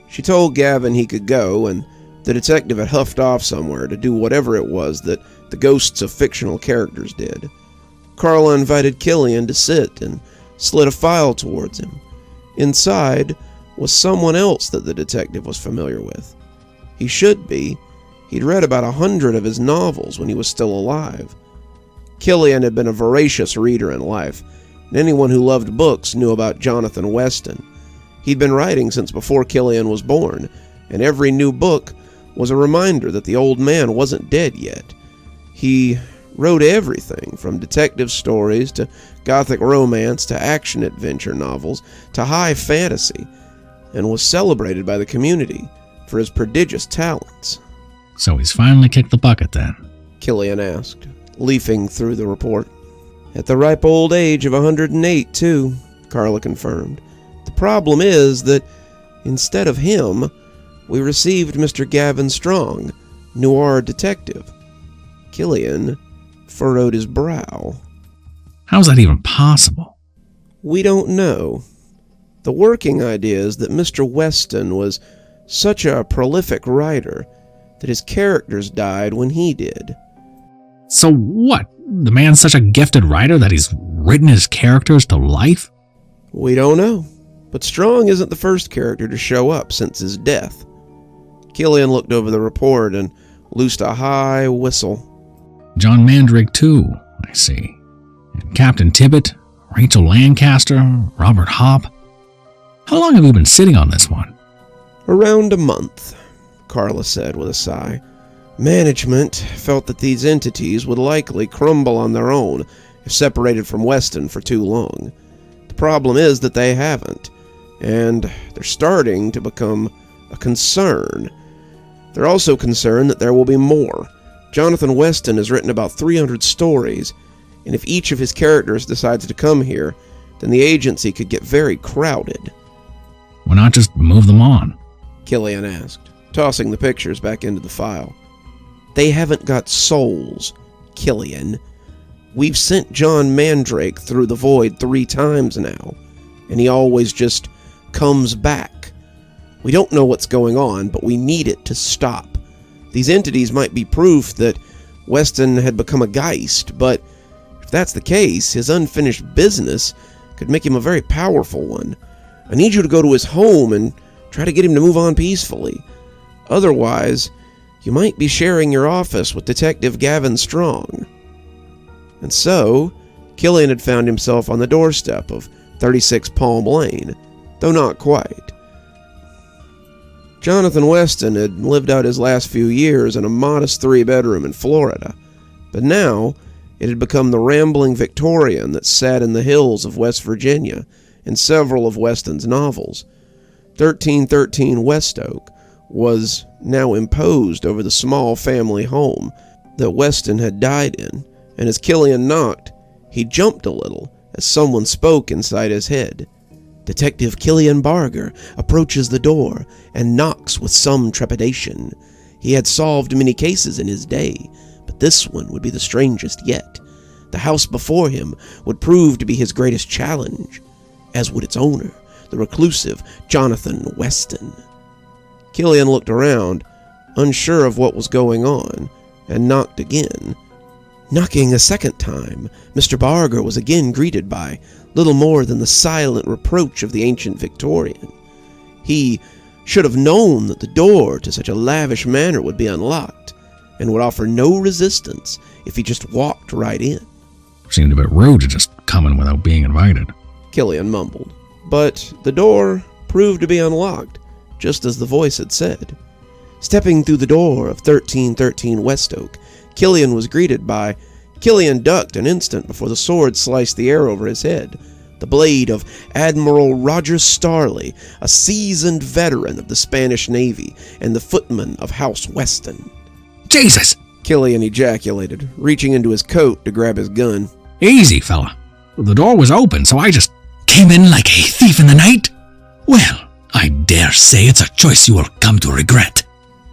She told Gavin he could go, and the detective had huffed off somewhere to do whatever it was that the ghosts of fictional characters did. Carla invited Killian to sit and slid a file towards him. Inside was someone else that the detective was familiar with. He should be. He'd read about 100 of his novels when he was still alive. Killian had been a voracious reader in life, and anyone who loved books knew about Johnathan Weston. He'd been writing since before Killian was born, and every new book was a reminder that the old man wasn't dead yet. He wrote everything from detective stories to gothic romance to action-adventure novels to high fantasy, and was celebrated by the community for his prodigious talents. So he's finally kicked the bucket then? Killian asked, leafing through the report. At the ripe old age of 108, too, Carla confirmed. The problem is that, instead of him, we received Mr. Gavin Strong, noir detective. Killian furrowed his brow. How's that even possible? We don't know. The working idea is that Mr. Weston was such a prolific writer that his characters died when he did. So what? The man's such a gifted writer that he's written his characters to life? We don't know, but Strong isn't the first character to show up since his death. Killian looked over the report and loosed a high whistle. John Mandrake, too, I see. And Captain Tibbet, Rachel Lancaster, Robert Hopp. How long have you been sitting on this one? Around a month, Carla said with a sigh. Management felt that these entities would likely crumble on their own if separated from Weston for too long. The problem is that they haven't, and they're starting to become a concern. They're also concerned that there will be more. Johnathan Weston has written about 300 stories, and if each of his characters decides to come here, then the agency could get very crowded. Why not just move them on? Killian asked, tossing the pictures back into the file. They haven't got souls, Killian. We've sent John Mandrake through the void 3 times now, and he always just comes back. We don't know what's going on, but we need it to stop. These entities might be proof that Weston had become a Geist, but if that's the case, his unfinished business could make him a very powerful one. I need you to go to his home and try to get him to move on peacefully. Otherwise, you might be sharing your office with Detective Gavin Strong. And so, Killian had found himself on the doorstep of 36 Palm Lane, though not quite. Johnathan Weston had lived out his last few years in a modest 3-bedroom in Florida, but now it had become the rambling Victorian that sat in the hills of West Virginia in several of Weston's novels. 1313 West Oak was now imposed over the small family home that Weston had died in, and as Killian knocked, he jumped a little as someone spoke inside his head. Detective Killian Barger approaches the door and knocks with some trepidation. He had solved many cases in his day, but this one would be the strangest yet. The house before him would prove to be his greatest challenge, as would its owner, the reclusive Johnathan Weston. Killian looked around, unsure of what was going on, and knocked again. Knocking a second time, Mr. Barger was again greeted by little more than the silent reproach of the ancient Victorian. He should have known that the door to such a lavish manor would be unlocked, and would offer no resistance if he just walked right in. Seemed a bit rude to just come in without being invited, Killian mumbled. But the door proved to be unlocked, just as the voice had said. Stepping through the door of 1313 West Oak, Killian was greeted by... Killian ducked an instant before the sword sliced the air over his head. The blade of Admiral Roger Starley, a seasoned veteran of the Spanish Navy and the footman of House Weston. Jesus! Killian ejaculated, reaching into his coat to grab his gun. Easy, fella. The door was open, so I just came in like a thief in the night? Well, I dare say it's a choice you will come to regret.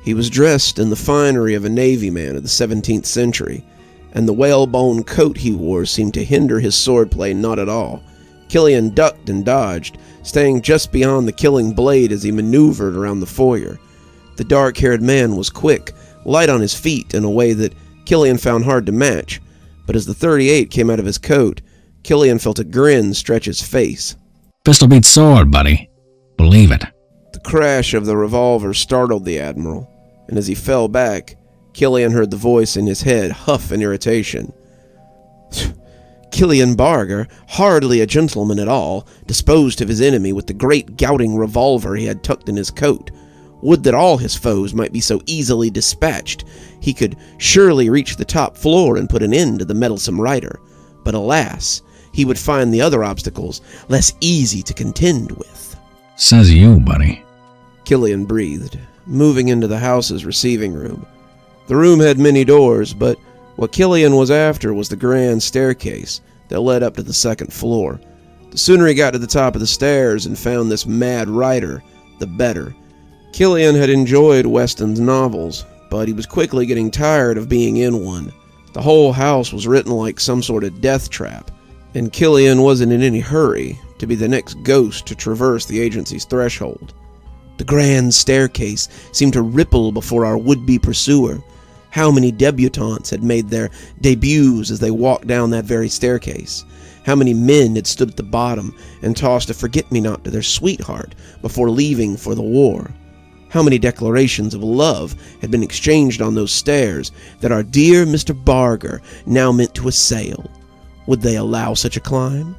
He was dressed in the finery of a navy man of the 17th century, and the whalebone coat he wore seemed to hinder his swordplay not at all. Killian ducked and dodged, staying just beyond the killing blade as he maneuvered around the foyer. The dark-haired man was quick, light on his feet in a way that Killian found hard to match, but as the .38 came out of his coat, Killian felt a grin stretch his face. Pistol beats sword, buddy. Believe it. The crash of the revolver startled the Admiral, and as he fell back, Killian heard the voice in his head huff in irritation. Killian Barger, hardly a gentleman at all, disposed of his enemy with the great gouting revolver he had tucked in his coat. Would that all his foes might be so easily dispatched. He could surely reach the top floor and put an end to the meddlesome rider. But alas, he would find the other obstacles less easy to contend with. Says you, buddy. Killian breathed, moving into the house's receiving room. The room had many doors, but what Killian was after was the grand staircase that led up to the second floor. The sooner he got to the top of the stairs and found this mad rider, the better. Killian had enjoyed Weston's novels, but he was quickly getting tired of being in one. The whole house was written like some sort of death trap, and Killian wasn't in any hurry to be the next ghost to traverse the agency's threshold. The grand staircase seemed to ripple before our would-be pursuer. How many debutantes had made their debuts as they walked down that very staircase? How many men had stood at the bottom and tossed a forget-me-not to their sweetheart before leaving for the war? How many declarations of love had been exchanged on those stairs that our dear Mr. Barger now meant to assail? Would they allow such a climb?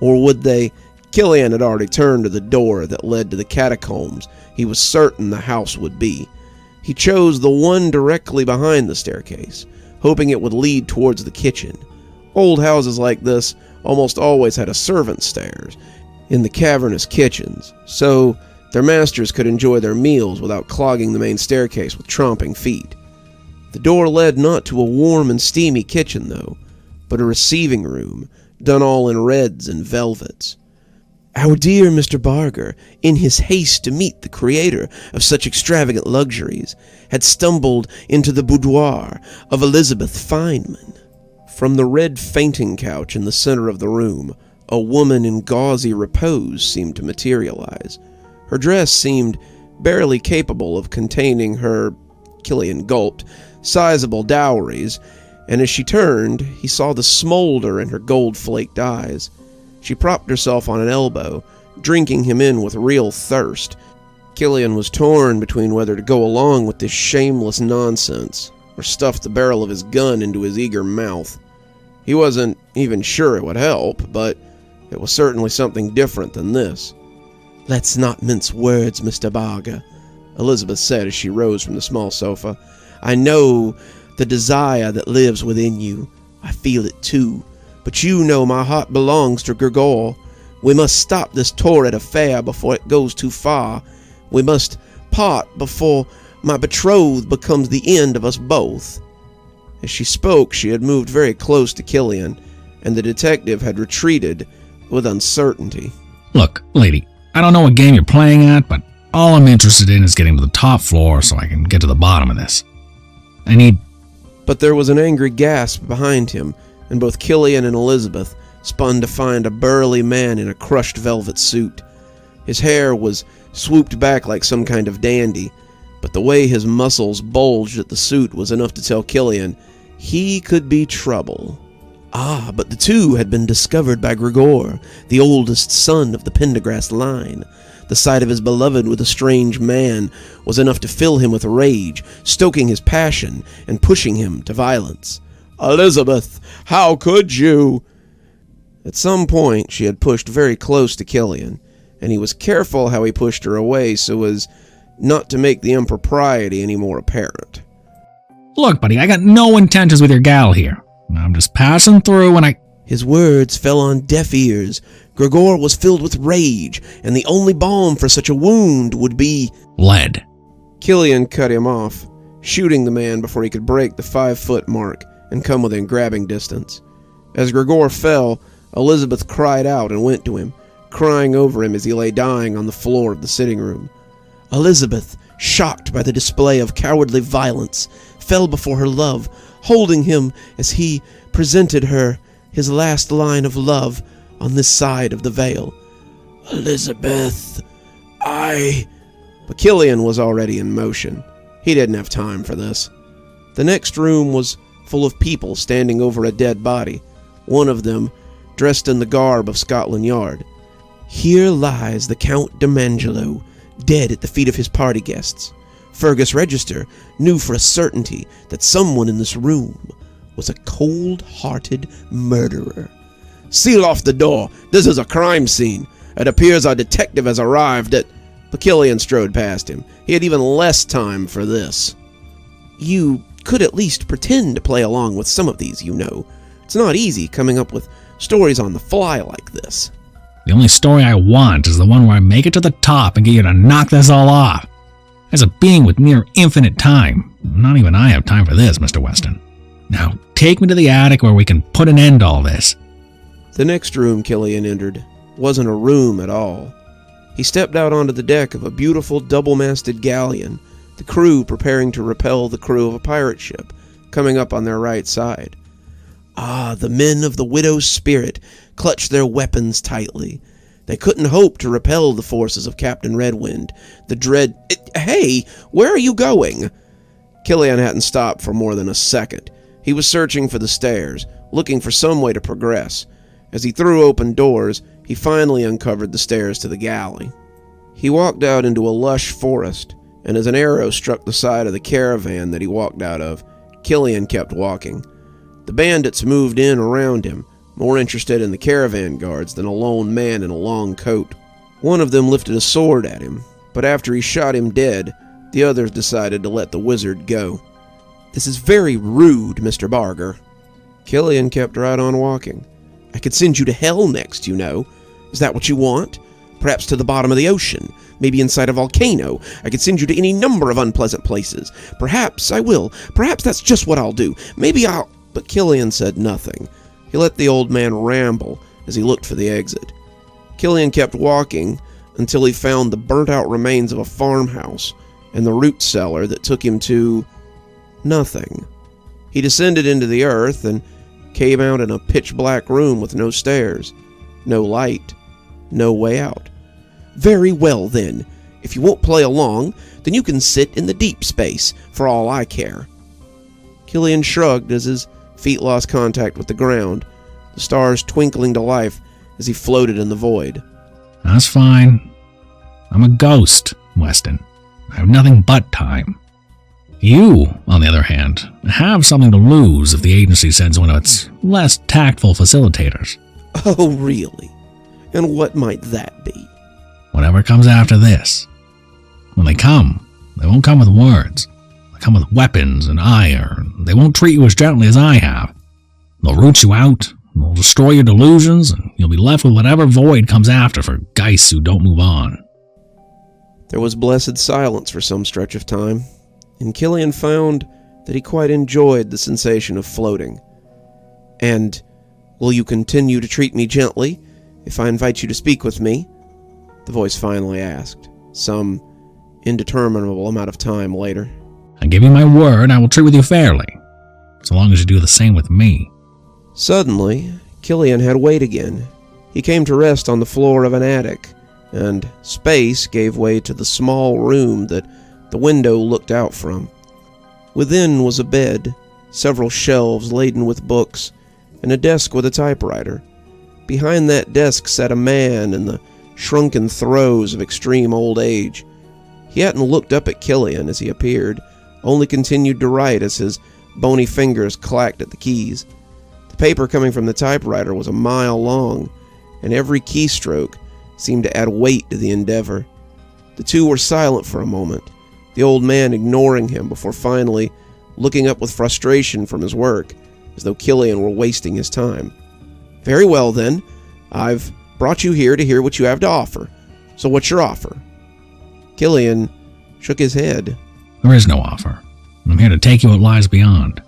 Or would they... Killian had already turned to the door that led to the catacombs he was certain the house would be. He chose the one directly behind the staircase, hoping it would lead towards the kitchen. Old houses like this almost always had a servant's stairs in the cavernous kitchens, so their masters could enjoy their meals without clogging the main staircase with tromping feet. The door led not to a warm and steamy kitchen, though, but a receiving room, done all in reds and velvets. Our dear Mr. Barger, in his haste to meet the creator of such extravagant luxuries, had stumbled into the boudoir of Elizabeth Feynman. From the red fainting couch in the center of the room, a woman in gauzy repose seemed to materialize. Her dress seemed barely capable of containing her, Killian gulped, sizable dowries, and as she turned, he saw the smolder in her gold-flaked eyes. She propped herself on an elbow, drinking him in with real thirst. Killian was torn between whether to go along with this shameless nonsense or stuff the barrel of his gun into his eager mouth. He wasn't even sure it would help, but it was certainly something different than this. Let's not mince words, Mr. Barger. Elizabeth said as she rose from the small sofa. "I know the desire that lives within you. I feel it too. But you know my heart belongs to Grigor. We must stop this torrid affair before it goes too far. We must part before my betrothed becomes the end of us both." As she spoke, she had moved very close to Killian, and the detective had retreated with uncertainty. "Look, lady, I don't know what game you're playing at, but all I'm interested in is getting to the top floor so I can get to the bottom of this. I need..." But there was an angry gasp behind him, and both Killian and Elizabeth spun to find a burly man in a crushed velvet suit. His hair was swooped back like some kind of dandy, but the way his muscles bulged at the suit was enough to tell Killian he could be trouble. Ah, but the two had been discovered by Grigor, the oldest son of the Pendergrast line. The sight of his beloved with a strange man was enough to fill him with rage, stoking his passion and pushing him to violence. "Elizabeth, how could you?" At some point, she had pushed very close to Killian, and he was careful how he pushed her away so as not to make the impropriety any more apparent. "Look, buddy, I got no intentions with your gal here. I'm just passing through and I..." His words fell on deaf ears. Grigor was filled with rage, and the only balm for such a wound would be... lead. Killian cut him off, shooting the man before he could break the 5-foot mark and come within grabbing distance. As Grigor fell, Elizabeth cried out and went to him, crying over him as he lay dying on the floor of the sitting room. Elizabeth, shocked by the display of cowardly violence, fell before her love, holding him as he presented her his last line of love on this side of the veil. "Elizabeth, But Killian was already in motion. He didn't have time for this. The next room was full of people standing over a dead body, one of them dressed in the garb of Scotland Yard. "Here lies the Count de Mangelo, dead at the feet of his party guests. Fergus Register knew for a certainty that someone in this room was a cold-hearted murderer. Seal off the door. This is a crime scene. It appears our detective has arrived at..." But Killian strode past him. He had even less time for this. "You could at least pretend to play along with some of these, you know. It's not easy coming up with stories on the fly like this." "The only story I want is the one where I make it to the top and get you to knock this all off. As a being with near infinite time, not even I have time for this, Mr. Weston. Now, take me to the attic where we can put an end to all this." The next room Killian entered wasn't a room at all. He stepped out onto the deck of a beautiful double-masted galleon, the crew preparing to repel the crew of a pirate ship, coming up on their right side. Ah, the men of the Widow's Spirit clutched their weapons tightly. They couldn't hope to repel the forces of Captain Redwind, the dread... Hey, where are you going? Killian hadn't stopped for more than a second. He was searching for the stairs, looking for some way to progress. As he threw open doors, he finally uncovered the stairs to the galley. He walked out into a lush forest, and as an arrow struck the side of the caravan that he walked out of, Killian kept walking. The bandits moved in around him, more interested in the caravan guards than a lone man in a long coat. One of them lifted a sword at him, but after he shot him dead, the others decided to let the wizard go. "This is very rude, Mr. Barger." Killian kept right on walking. "I could send you to hell next, you know. Is that what you want? Perhaps to the bottom of the ocean, maybe inside a volcano. I could send you to any number of unpleasant places. Perhaps I will. Perhaps that's just what I'll do. Maybe I'll..." But Killian said nothing. He let the old man ramble as he looked for the exit. Killian kept walking until he found the burnt-out remains of a farmhouse and the root cellar that took him to... nothing. He descended into the earth and came out in a pitch-black room with no stairs, no light, no way out. "Very well, then. If you won't play along, then you can sit in the deep space, for all I care." Killian shrugged as his feet lost contact with the ground, the stars twinkling to life as he floated in the void. "That's fine. I'm a ghost, Weston. I have nothing but time. You, on the other hand, have something to lose if the agency sends one of its less tactful facilitators." "Oh, really? And what might that be?" "Whatever comes after this. When they come, they won't come with words. They come with weapons and ire. They won't treat you as gently as I have. They'll root you out, they'll destroy your delusions, and you'll be left with whatever void comes after for geists who don't move on. There was blessed silence for some stretch of time, and Killian found that he quite enjoyed the sensation of floating. And will you continue to treat me gently if I invite you to speak with me? The voice finally asked, some indeterminable amount of time later. I give you my word I will treat with you fairly, so long as you do the same with me. Suddenly, Killian had weight again. He came to rest on the floor of an attic, and space gave way to the small room that the window looked out from. Within was a bed, several shelves laden with books, and a desk with a typewriter. Behind that desk sat a man in the shrunken throes of extreme old age. He hadn't looked up at Killian as he appeared, only continued to write as his bony fingers clacked at the keys. The paper coming from the typewriter was a mile long, and every keystroke seemed to add weight to the endeavor. The two were silent for a moment, the old man ignoring him before finally looking up with frustration from his work, as though Killian were wasting his time. "Very well, then. I've brought you here to hear what you have to offer. So what's your offer?" Killian shook his head. There is no offer. I'm here to take you what lies beyond.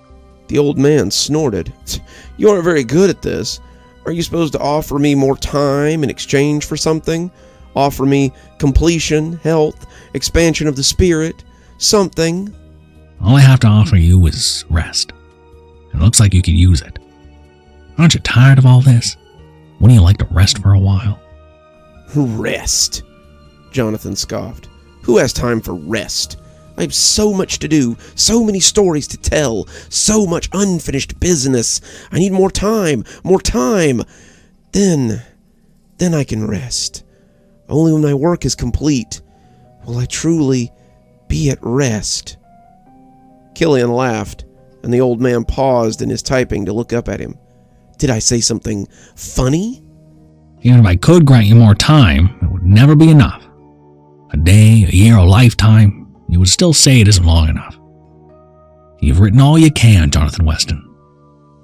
The old man snorted. "You aren't very good at this. Are you supposed to offer me more time in exchange for something? Offer me completion, health, expansion of the spirit, something?" All I have to offer you is rest. It looks like you could use it. Aren't you tired of all this? Wouldn't you like to rest for a while? "Rest?" Johnathan scoffed. "Who has time for rest? I have so much to do, so many stories to tell, so much unfinished business. I need more time, more time. Then I can rest. Only when my work is complete will I truly be at rest." Killian laughed, and the old man paused in his typing to look up at him. "Did I say something funny?" Even if I could grant you more time, it would never be enough. A day, a year, a lifetime, you would still say it isn't long enough. You've written all you can, Johnathan Weston.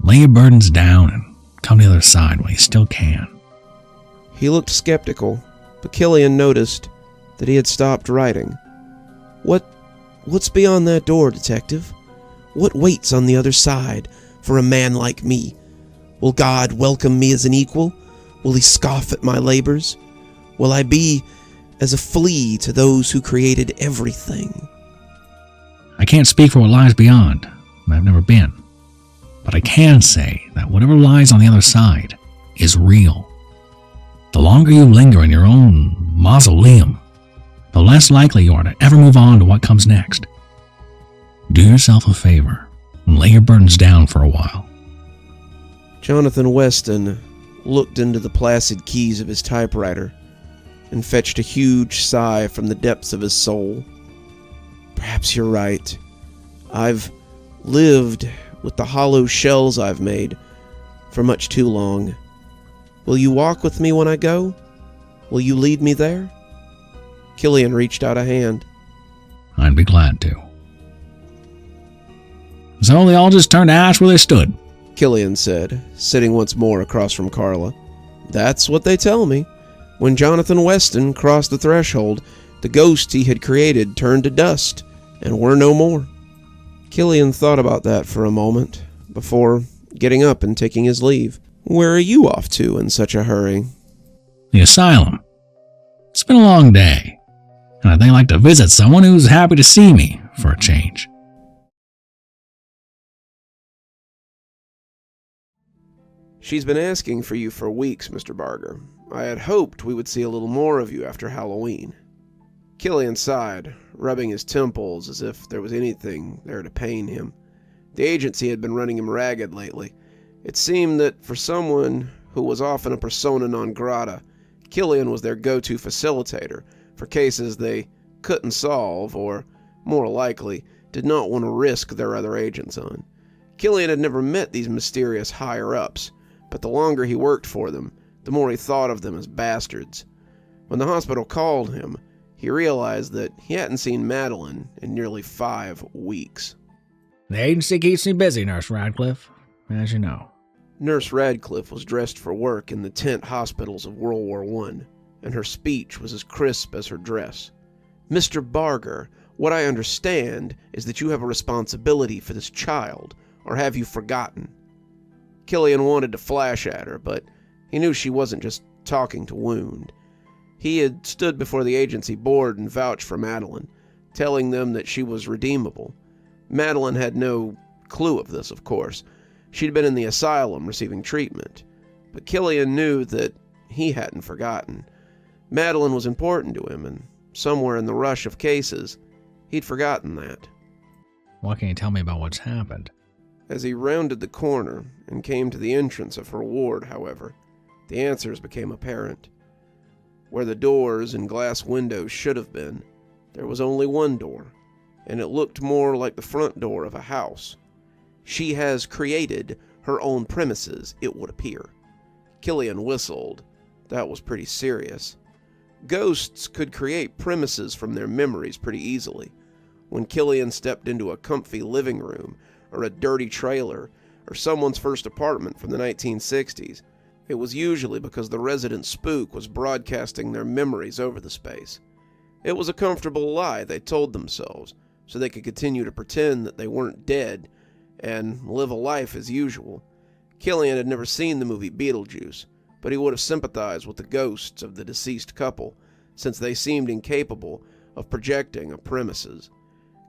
Lay your burdens down and come to the other side while you still can. He looked skeptical, but Killian noticed that he had stopped writing. What's beyond that door, detective? What waits on the other side for a man like me? Will God welcome me as an equal? Will he scoff at my labors? Will I be as a flea to those who created everything? I can't speak for what lies beyond. I've never been. But I can say that whatever lies on the other side is real. The longer you linger in your own mausoleum, the less likely you are to ever move on to what comes next. Do yourself a favor and lay your burdens down for a while. Johnathan Weston looked into the placid keys of his typewriter and fetched a huge sigh from the depths of his soul. Perhaps you're right. I've lived with the hollow shells I've made for much too long. Will you walk with me when I go? Will you lead me there? Killian reached out a hand. I'd be glad to. So they all just turned to ash where they stood, Killian said, sitting once more across from Carla. That's what they tell me. When Johnathan Weston crossed the threshold, the ghosts he had created turned to dust and were no more. Killian thought about that for a moment before getting up and taking his leave. Where are you off to in such a hurry? The asylum. It's been a long day, and I think I'd like to visit someone who's happy to see me for a change. She's been asking for you for weeks, Mr. Barger. I had hoped we would see a little more of you after Halloween. Killian sighed, rubbing his temples as if there was anything there to pain him. The agency had been running him ragged lately. It seemed that for someone who was often a persona non grata, Killian was their go-to facilitator for cases they couldn't solve or, more likely, did not want to risk their other agents on. Killian had never met these mysterious higher-ups, but the longer he worked for them, the more he thought of them as bastards. When the hospital called him, he realized that he hadn't seen Madeline in nearly 5 weeks. The agency keeps me busy, Nurse Radcliffe, as you know. Nurse Radcliffe was dressed for work in the tent hospitals of World War I, and her speech was as crisp as her dress. "Mr. Barger, what I understand is that you have a responsibility for this child, or have you forgotten?" Killian wanted to flash at her, but he knew she wasn't just talking to wound. He had stood before the agency board and vouched for Madeline, telling them that she was redeemable. Madeline had no clue of this, of course. She'd been in the asylum receiving treatment, but Killian knew that he hadn't forgotten. Madeline was important to him, and somewhere in the rush of cases, he'd forgotten that. What can you tell me about what's happened? As he rounded the corner and came to the entrance of her ward, however, the answers became apparent. Where the doors and glass windows should have been, there was only one door, and it looked more like the front door of a house. She has created her own premises, it would appear. Killian whistled. That was pretty serious. Ghosts could create premises from their memories pretty easily. When Killian stepped into a comfy living room, or a dirty trailer, or someone's first apartment from the 1960s, it was usually because the resident spook was broadcasting their memories over the space. It was a comfortable lie they told themselves, so they could continue to pretend that they weren't dead and live a life as usual. Killian had never seen the movie Beetlejuice, but he would have sympathized with the ghosts of the deceased couple, since they seemed incapable of projecting a premises.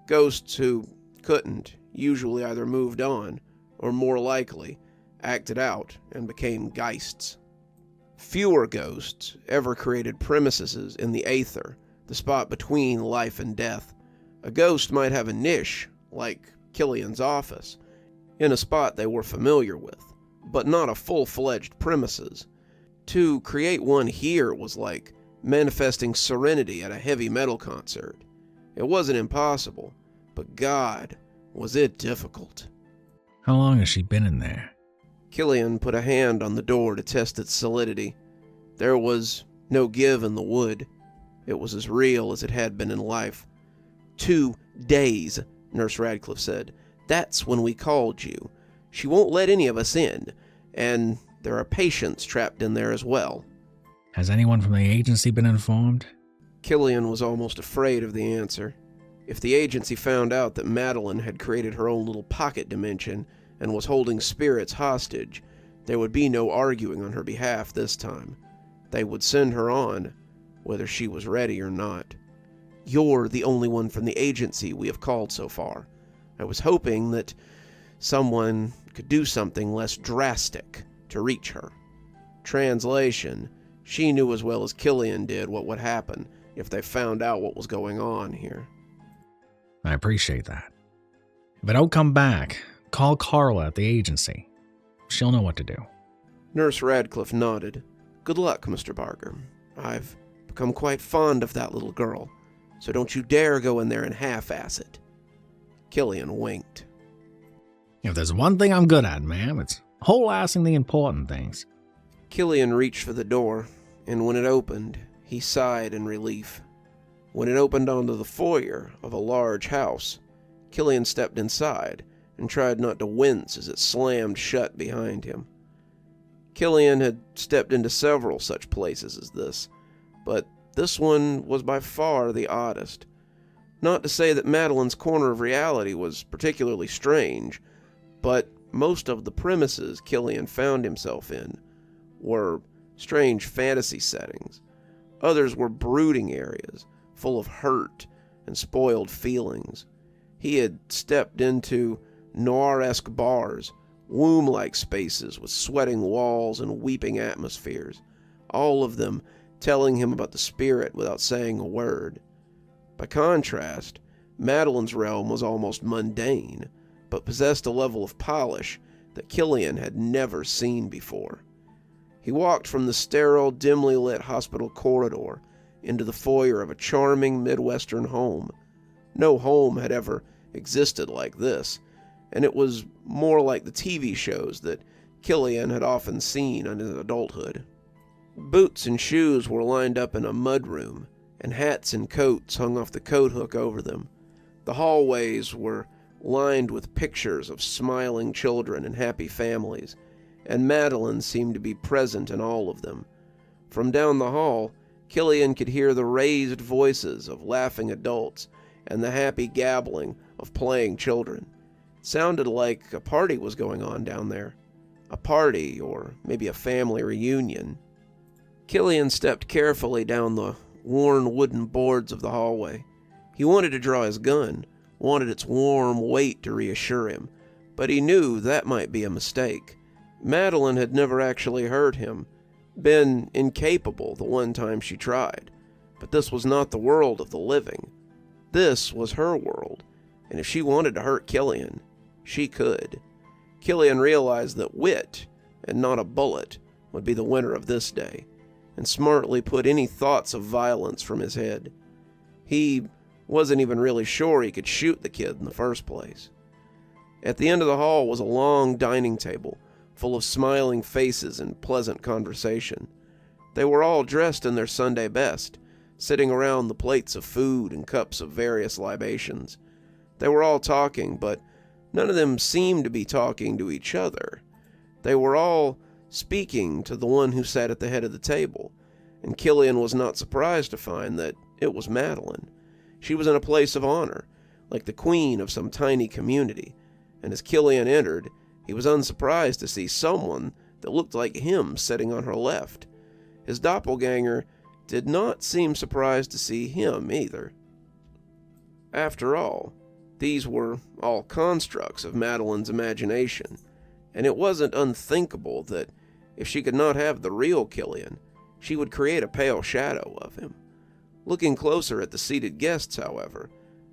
Ghosts who couldn't usually either moved on, or more likely, acted out and became Geists. Fewer ghosts ever created premises in the aether, the spot between life and death. A ghost might have a niche, like Killian's office, in a spot they were familiar with, but not a full-fledged premises. To create one here was like manifesting serenity at a heavy metal concert. It wasn't impossible, but God, was it difficult. How long has she been in there? Killian put a hand on the door to test its solidity. There was no give in the wood. It was as real as it had been in life. 2 days, Nurse Radcliffe said. That's when we called you. She won't let any of us in, and there are patients trapped in there as well. Has anyone from the agency been informed? Killian was almost afraid of the answer. If the agency found out that Madeline had created her own little pocket dimension and was holding spirits hostage, there would be no arguing on her behalf this time. They would send her on, whether she was ready or not. You're the only one from the agency we have called so far. I was hoping that someone could do something less drastic to reach her. Translation, she knew as well as Killian did what would happen if they found out what was going on here. I appreciate that. If I don't come back, call Carla at the agency. She'll know what to do. Nurse Radcliffe nodded. Good luck, Mr. Barger. I've become quite fond of that little girl, so don't you dare go in there and half-ass it. Killian winked. If there's one thing I'm good at, ma'am, it's whole-assing the important things. Killian reached for the door, and when it opened, he sighed in relief. When it opened onto the foyer of a large house, Killian stepped inside and tried not to wince as it slammed shut behind him. Killian had stepped into several such places as this, but this one was by far the oddest. Not to say that Madeline's corner of reality was particularly strange, but most of the premises Killian found himself in were strange fantasy settings. Others were brooding areas, full of hurt and spoiled feelings. He had stepped into noir-esque bars, womb-like spaces with sweating walls and weeping atmospheres, all of them telling him about the spirit without saying a word. By contrast, Madeline's realm was almost mundane, but possessed a level of polish that Killian had never seen before. He walked from the sterile, dimly lit hospital corridor into the foyer of a charming Midwestern home. No home had ever existed like this, and it was more like the TV shows that Killian had often seen in his adulthood. Boots and shoes were lined up in a mudroom, and hats and coats hung off the coat hook over them. The hallways were lined with pictures of smiling children and happy families, and Madeline seemed to be present in all of them. From down the hall, Killian could hear the raised voices of laughing adults and the happy gabbling of playing children. It sounded like a party was going on down there. A party, or maybe a family reunion. Killian stepped carefully down the worn wooden boards of the hallway. He wanted to draw his gun, wanted its warm weight to reassure him, but he knew that might be a mistake. Madeline had never actually hurt him, been incapable the one time she tried. But this was not the world of the living. This was her world, and if she wanted to hurt Killian, she could. Killian realized that wit, and not a bullet, would be the winner of this day, and smartly put any thoughts of violence from his head. He wasn't even really sure he could shoot the kid in the first place. At the end of the hall was a long dining table, full of smiling faces and pleasant conversation. They were all dressed in their Sunday best, sitting around the plates of food and cups of various libations. They were all talking, but none of them seemed to be talking to each other. They were all speaking to the one who sat at the head of the table, and Killian was not surprised to find that it was Madeline. She was in a place of honor, like the queen of some tiny community, and as Killian entered, he was unsurprised to see someone that looked like him sitting on her left. His doppelganger did not seem surprised to see him either. After all, these were all constructs of Madeline's imagination, and it wasn't unthinkable that if she could not have the real Killian, she would create a pale shadow of him. Looking closer at the seated guests, however,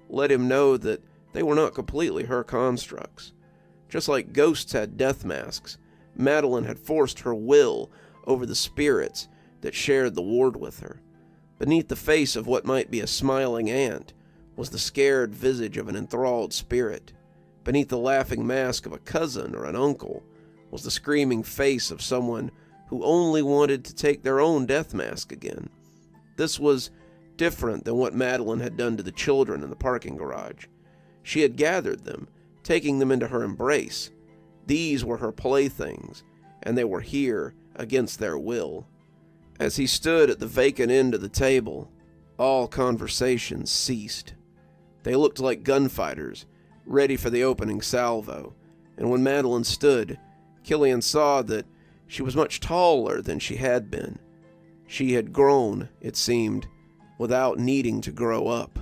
let him know that they were not completely her constructs. Just like ghosts had death masks, Madeline had forced her will over the spirits that shared the ward with her. Beneath the face of what might be a smiling aunt was the scared visage of an enthralled spirit. Beneath the laughing mask of a cousin or an uncle was the screaming face of someone who only wanted to take their own death mask again. This was different than what Madeline had done to the children in the parking garage. She had gathered them, taking them into her embrace. These were her playthings, and they were here against their will. As he stood at the vacant end of the table, all conversation ceased. They looked like gunfighters, ready for the opening salvo, and when Madeline stood, Killian saw that she was much taller than she had been. She had grown, it seemed, without needing to grow up.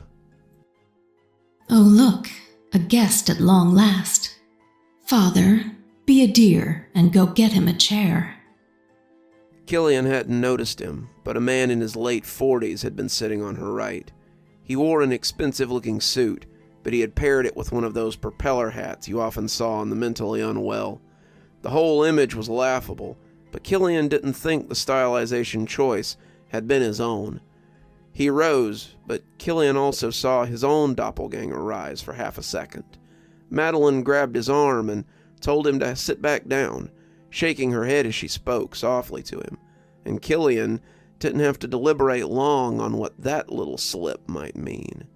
Oh, look, a guest at long last. Father, be a dear and go get him a chair. Killian hadn't noticed him, but a man in his late 40s had been sitting on her right. He wore an expensive-looking suit, but he had paired it with one of those propeller hats you often saw on the mentally unwell. The whole image was laughable, but Killian didn't think the stylization choice had been his own. He rose, but Killian also saw his own doppelganger rise for half a second. Madeline grabbed his arm and told him to sit back down, shaking her head as she spoke softly to him, and Killian didn't have to deliberate long on what that little slip might mean.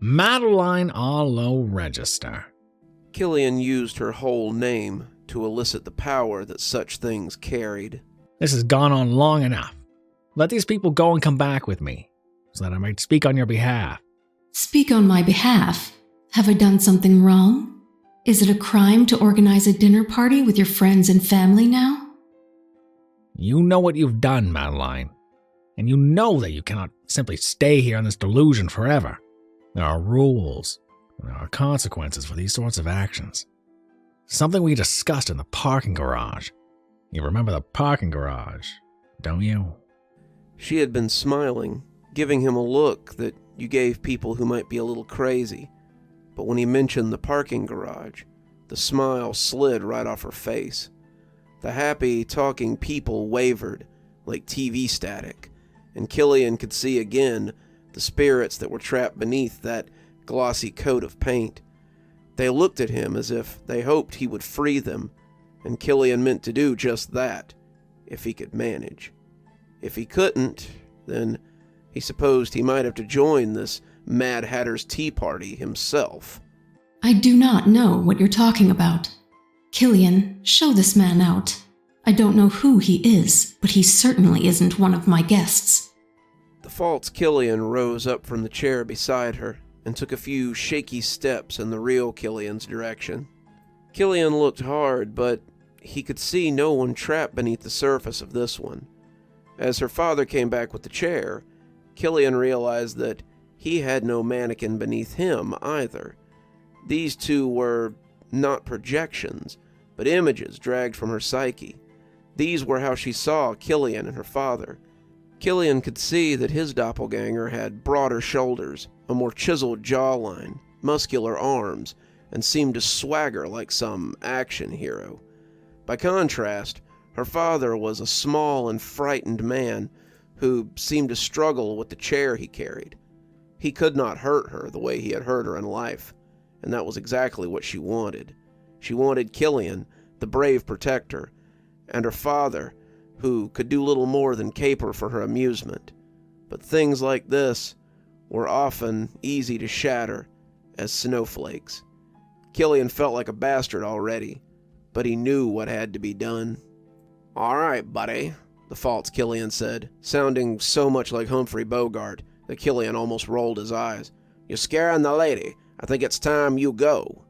Madeline Arlo Register. Killian used her whole name to elicit the power that such things carried. This has gone on long enough. Let these people go and come back with me, so that I might speak on your behalf. Speak on my behalf? Have I done something wrong? Is it a crime to organize a dinner party with your friends and family now? You know what you've done, Madeline. And you know that you cannot simply stay here in this delusion forever. There are rules, and there are consequences for these sorts of actions. Something we discussed in the parking garage. You remember the parking garage, don't you? She had been smiling, giving him a look that you gave people who might be a little crazy. But when he mentioned the parking garage, the smile slid right off her face. The happy, talking people wavered like TV static, and Killian could see again the spirits that were trapped beneath that glossy coat of paint. They looked at him as if they hoped he would free them, and Killian meant to do just that, if he could manage. If he couldn't, then He supposed he might have to join this Mad Hatter's tea party himself. I do not know what you're talking about. Killian, show this man out. I don't know who he is, but he certainly isn't one of my guests. The false Killian rose up from the chair beside her and took a few shaky steps in the real Killian's direction. Killian looked hard, but he could see no one trapped beneath the surface of this one. As her father came back with the chair, Killian realized that he had no mannequin beneath him either. These two were not projections, but images dragged from her psyche. These were how she saw Killian and her father. Killian could see that his doppelganger had broader shoulders, a more chiseled jawline, muscular arms, and seemed to swagger like some action hero. By contrast, her father was a small and frightened man who seemed to struggle with the chair he carried. He could not hurt her the way he had hurt her in life, and that was exactly what she wanted. She wanted Killian, the brave protector, and her father, who could do little more than caper for her amusement. But things like this were often easy to shatter as snowflakes. Killian felt like a bastard already, but he knew what had to be done. "All right, buddy," the false Killian said, sounding so much like Humphrey Bogart that Killian almost rolled his eyes. "You're scaring the lady. I think it's time you go."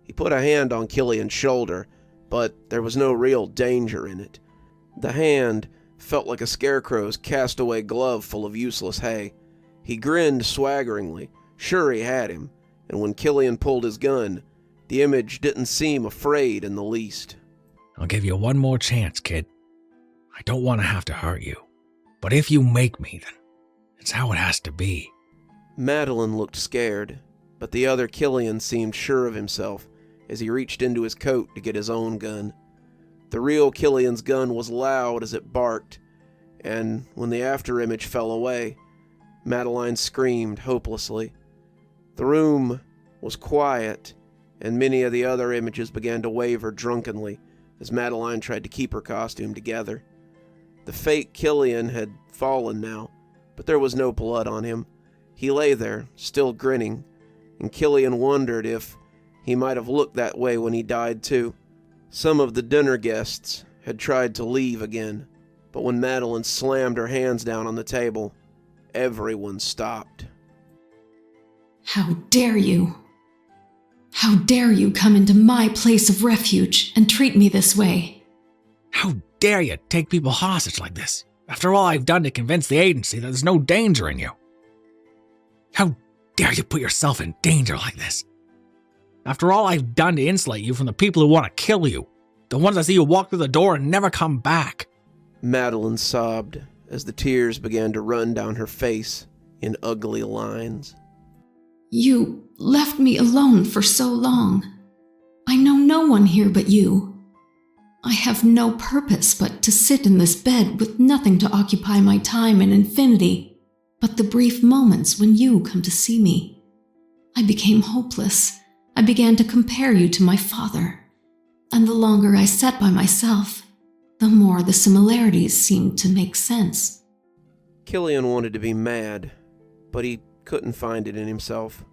He put a hand on Killian's shoulder, but there was no real danger in it. The hand felt like a scarecrow's cast-away glove full of useless hay. He grinned swaggeringly, sure he had him, and when Killian pulled his gun, the image didn't seem afraid in the least. I'll give you one more chance, kid. I don't want to have to hurt you, but if you make me, then it's how it has to be. Madeline looked scared, but the other Killian seemed sure of himself as he reached into his coat to get his own gun. The real Killian's gun was loud as it barked, and when the afterimage fell away, Madeline screamed hopelessly. The room was quiet, and many of the other images began to waver drunkenly as Madeline tried to keep her costume together. The fake Killian had fallen now, but there was no blood on him. He lay there, still grinning, and Killian wondered if he might have looked that way when he died too. Some of the dinner guests had tried to leave again, but when Madeline slammed her hands down on the table, everyone stopped. How dare you? How dare you come into my place of refuge and treat me this way? How dare you take people hostage like this, after all I've done to convince the agency that there's no danger in you? How dare you put yourself in danger like this? After all I've done to insulate you from the people who want to kill you, the ones that see you walk through the door and never come back. Madeline sobbed as the tears began to run down her face in ugly lines. You left me alone for so long. I know no one here but you. I have no purpose but to sit in this bed with nothing to occupy my time in infinity but the brief moments when you come to see me. I became hopeless. I began to compare you to my father, and the longer I sat by myself, the more the similarities seemed to make sense. Killian wanted to be mad, but he couldn't find it in himself.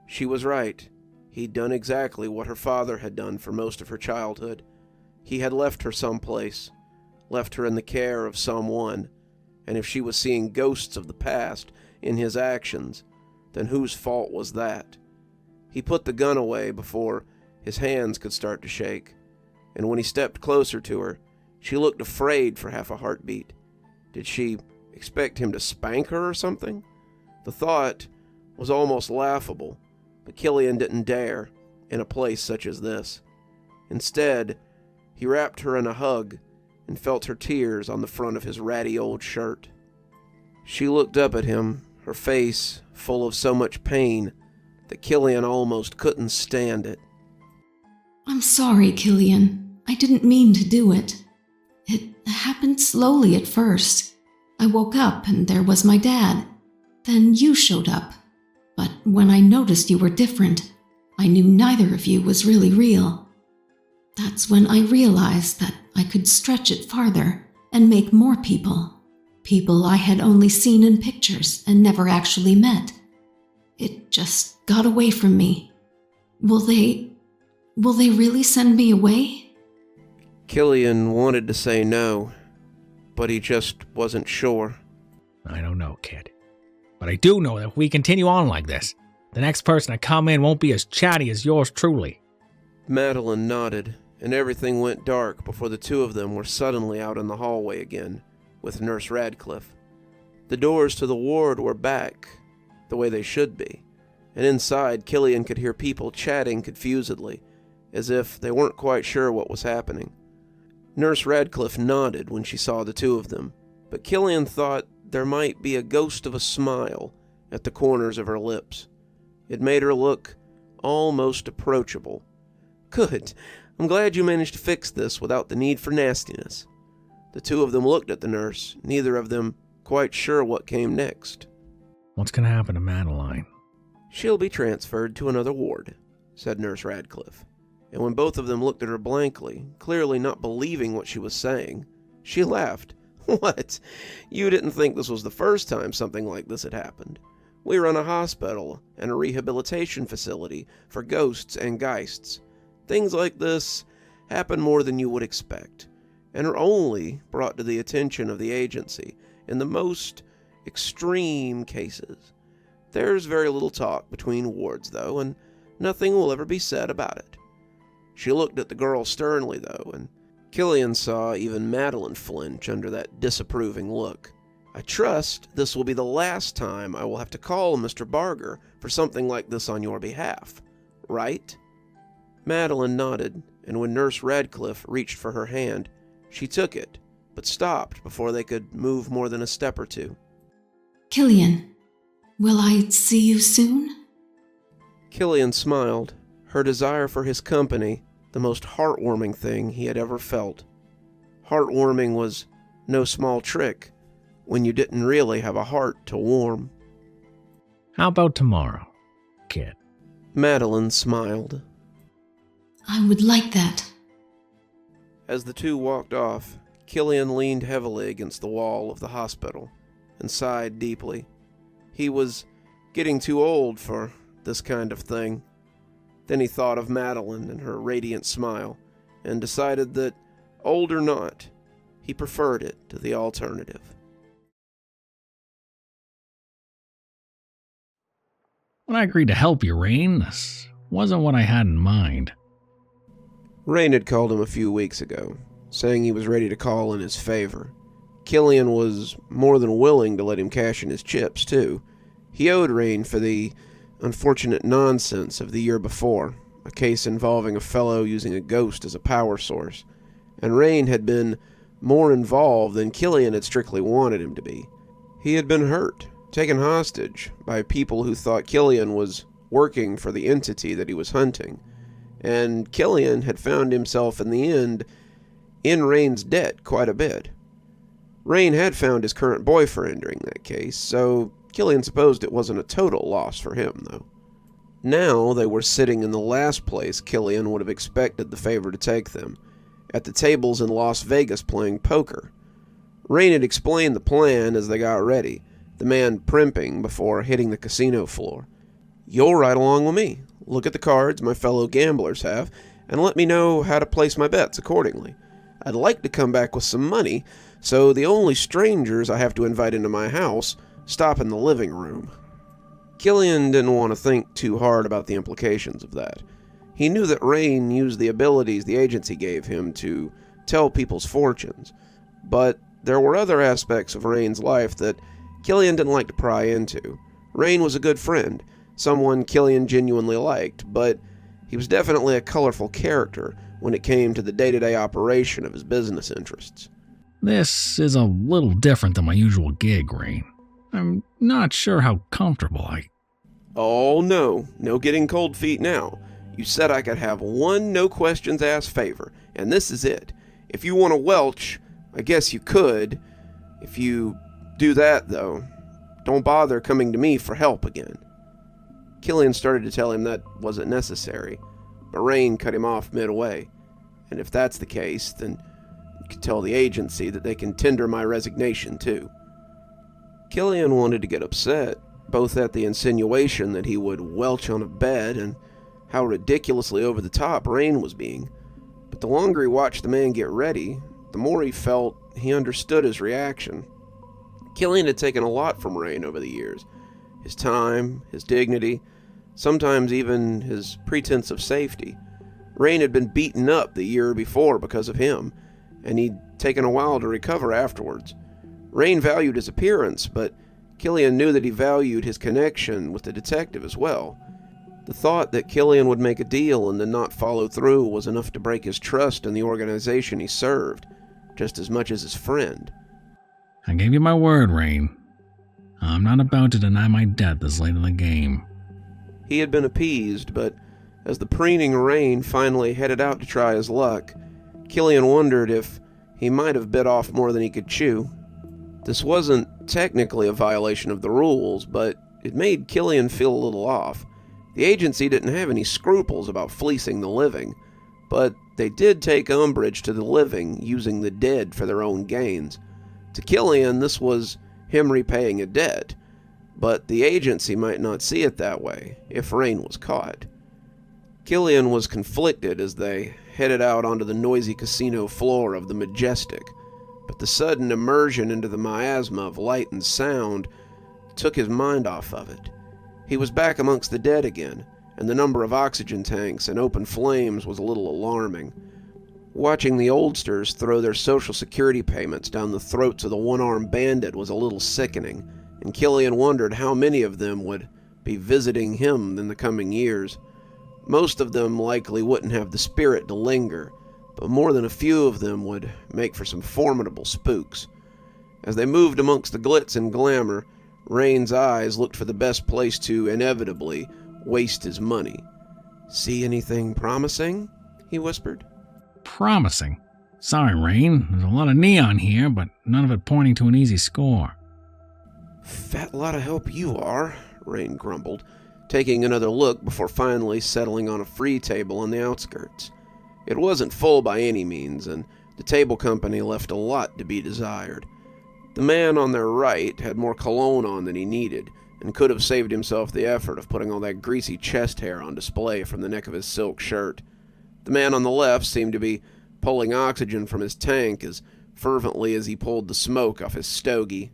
She was right. He'd done exactly what her father had done for most of her childhood. He had left her someplace, left her in the care of someone, and if she was seeing ghosts of the past in his actions, then whose fault was that? He put the gun away before his hands could start to shake, and when he stepped closer to her, she looked afraid for half a heartbeat. Did she expect him to spank her or something? The thought was almost laughable, but Killian didn't dare in a place such as this. Instead, he wrapped her in a hug and felt her tears on the front of his ratty old shirt. She looked up at him, her face full of so much pain that Killian almost couldn't stand it. I'm sorry, Killian. I didn't mean to do it. It happened slowly at first. I woke up and there was my dad. Then you showed up. But when I noticed you were different, I knew neither of you was really real. That's when I realized that I could stretch it farther and make more people people I had only seen in pictures and never actually met. It just got away from me. Will they really send me away? Killian wanted to say no, but he just wasn't sure. I don't know, kid. But I do know that if we continue on like this, the next person to come in won't be as chatty as yours truly. Madeline nodded, and everything went dark before the two of them were suddenly out in the hallway again, with Nurse Radcliffe. The doors to the ward were back, the way they should be, and inside Killian could hear people chatting confusedly, as if they weren't quite sure what was happening. Nurse Radcliffe nodded when she saw the two of them, but Killian thought there might be a ghost of a smile at the corners of her lips. It made her look almost approachable. Good. I'm glad you managed to fix this without the need for nastiness. The two of them looked at the nurse, neither of them quite sure what came next. What's going to happen to Madeline? She'll be transferred to another ward, said Nurse Radcliffe. And when both of them looked at her blankly, clearly not believing what she was saying, she laughed. What? You didn't think this was the first time something like this had happened? We run a hospital and a rehabilitation facility for ghosts and geists. Things like this happen more than you would expect, and are only brought to the attention of the agency in the most extreme cases. There's very little talk between wards, though, and nothing will ever be said about it. She looked at the girl sternly, though, and Killian saw even Madeline flinch under that disapproving look. I trust this will be the last time I will have to call Mr. Barger for something like this on your behalf, right? Madeline nodded, and when Nurse Radcliffe reached for her hand, she took it, but stopped before they could move more than a step or two. Killian, will I see you soon? Killian smiled, her desire for his company the most heartwarming thing he had ever felt. Heartwarming was no small trick when you didn't really have a heart to warm. How about tomorrow, kid? Madeline smiled. I would like that. As the two walked off, Killian leaned heavily against the wall of the hospital and sighed deeply. He was getting too old for this kind of thing. Then he thought of Madeline and her radiant smile, and decided that, old or not, he preferred it to the alternative. When I agreed to help you, Rain, this wasn't what I had in mind. Rain had called him a few weeks ago, saying he was ready to call in his favor. Killian was more than willing to let him cash in his chips, too. He owed Rain for the unfortunate nonsense of the year before, a case involving a fellow using a ghost as a power source, and Rain had been more involved than Killian had strictly wanted him to be. He had been hurt, taken hostage by people who thought Killian was working for the entity that he was hunting, and Killian had found himself in the end in Rain's debt quite a bit. Rain had found his current boyfriend during that case, so Killian supposed it wasn't a total loss for him, though. Now they were sitting in the last place Killian would have expected the favor to take them, at the tables in Las Vegas playing poker. Rain had explained the plan as they got ready, the man primping before hitting the casino floor. You'll ride along with me. Look at the cards my fellow gamblers have, and let me know how to place my bets accordingly. I'd like to come back with some money, so the only strangers I have to invite into my house stop in the living room. Killian didn't want to think too hard about the implications of that. He knew that Rain used the abilities the agency gave him to tell people's fortunes, but there were other aspects of Rain's life that Killian didn't like to pry into. Rain was a good friend, someone Killian genuinely liked, but he was definitely a colorful character when it came to the day-to-day operation of his business interests. This is a little different than my usual gig, Rain. I'm not sure how comfortable Oh, no getting cold feet now. You said I could have one no-questions-asked favor, and this is it. If you want to welch, I guess you could. If you do that, though, don't bother coming to me for help again. Killian started to tell him that wasn't necessary, but Rain cut him off midway. And if that's the case, then you can tell the agency that they can tender my resignation, too. Killian wanted to get upset, both at the insinuation that he would welch on a bed and how ridiculously over the top Rain was being. But the longer he watched the man get ready, the more he felt he understood his reaction. Killian had taken a lot from Rain over the years. His time, his dignity, sometimes even his pretense of safety. Rain had been beaten up the year before because of him, and he'd taken a while to recover afterwards. Rain valued his appearance, but Killian knew that he valued his connection with the detective as well. The thought that Killian would make a deal and then not follow through was enough to break his trust in the organization he served, just as much as his friend. I gave you my word, Rain. I'm not about to deny my death this late in the game. He had been appeased, but as the preening Rain finally headed out to try his luck, Killian wondered if he might have bit off more than he could chew. This wasn't technically a violation of the rules, but it made Killian feel a little off. The agency didn't have any scruples about fleecing the living, but they did take umbrage to the living using the dead for their own gains. To Killian, this was him repaying a debt, but the agency might not see it that way if Rain was caught. Killian was conflicted as they headed out onto the noisy casino floor of the Majestic, but the sudden immersion into the miasma of light and sound took his mind off of it. He was back amongst the dead again, and the number of oxygen tanks and open flames was a little alarming. Watching the oldsters throw their social security payments down the throats of the one-armed bandit was a little sickening, and Killian wondered how many of them would be visiting him in the coming years. Most of them likely wouldn't have the spirit to linger, but more than a few of them would make for some formidable spooks. As they moved amongst the glitz and glamour, Rain's eyes looked for the best place to inevitably waste his money. "See anything promising?" he whispered. Promising. Sorry, Rain. There's a lot of neon here, but none of it pointing to an easy score. "Fat lot of help you are," Rain grumbled, taking another look before finally settling on a free table on the outskirts. It wasn't full by any means, and the table company left a lot to be desired. The man on their right had more cologne on than he needed, and could have saved himself the effort of putting all that greasy chest hair on display from the neck of his silk shirt. The man on the left seemed to be pulling oxygen from his tank as fervently as he pulled the smoke off his stogie.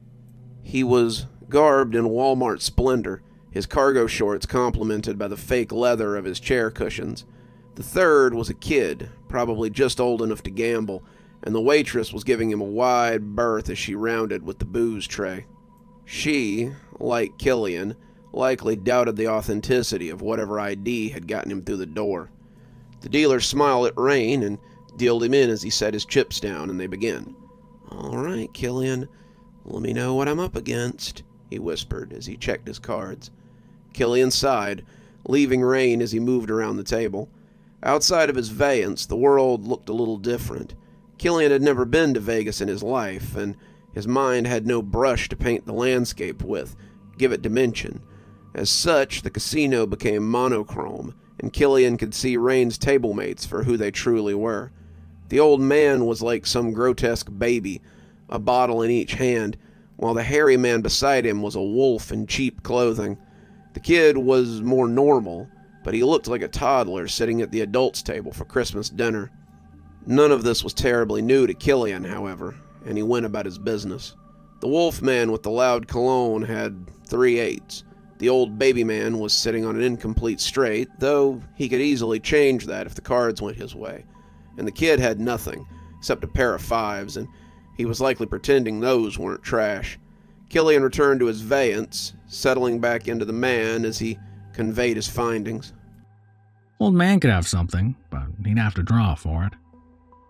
He was garbed in Walmart splendor, his cargo shorts complemented by the fake leather of his chair cushions. The third was a kid, probably just old enough to gamble, and the waitress was giving him a wide berth as she rounded with the booze tray. She, like Killian, likely doubted the authenticity of whatever ID had gotten him through the door. The dealer smiled at Rain and dealed him in as he set his chips down, and they began. "All right, Killian, let me know what I'm up against," he whispered as he checked his cards. Killian sighed, leaving Rain as he moved around the table. Outside of his Vayance, the world looked a little different. Killian had never been to Vegas in his life, and his mind had no brush to paint the landscape with, give it dimension. As such, the casino became monochrome, and Killian could see Rain's tablemates for who they truly were. The old man was like some grotesque baby, a bottle in each hand, while the hairy man beside him was a wolf in cheap clothing. The kid was more normal, but he looked like a toddler sitting at the adults' table for Christmas dinner. None of this was terribly new to Killian, however, and he went about his business. The wolf man with the loud cologne had 3 8s. The old baby man was sitting on an incomplete straight, though he could easily change that if the cards went his way. And the kid had nothing, except a pair of 5s, and he was likely pretending those weren't trash. Killian returned to his Vayance, settling back into the man as he conveyed his findings. Old man could have something, but he'd have to draw for it.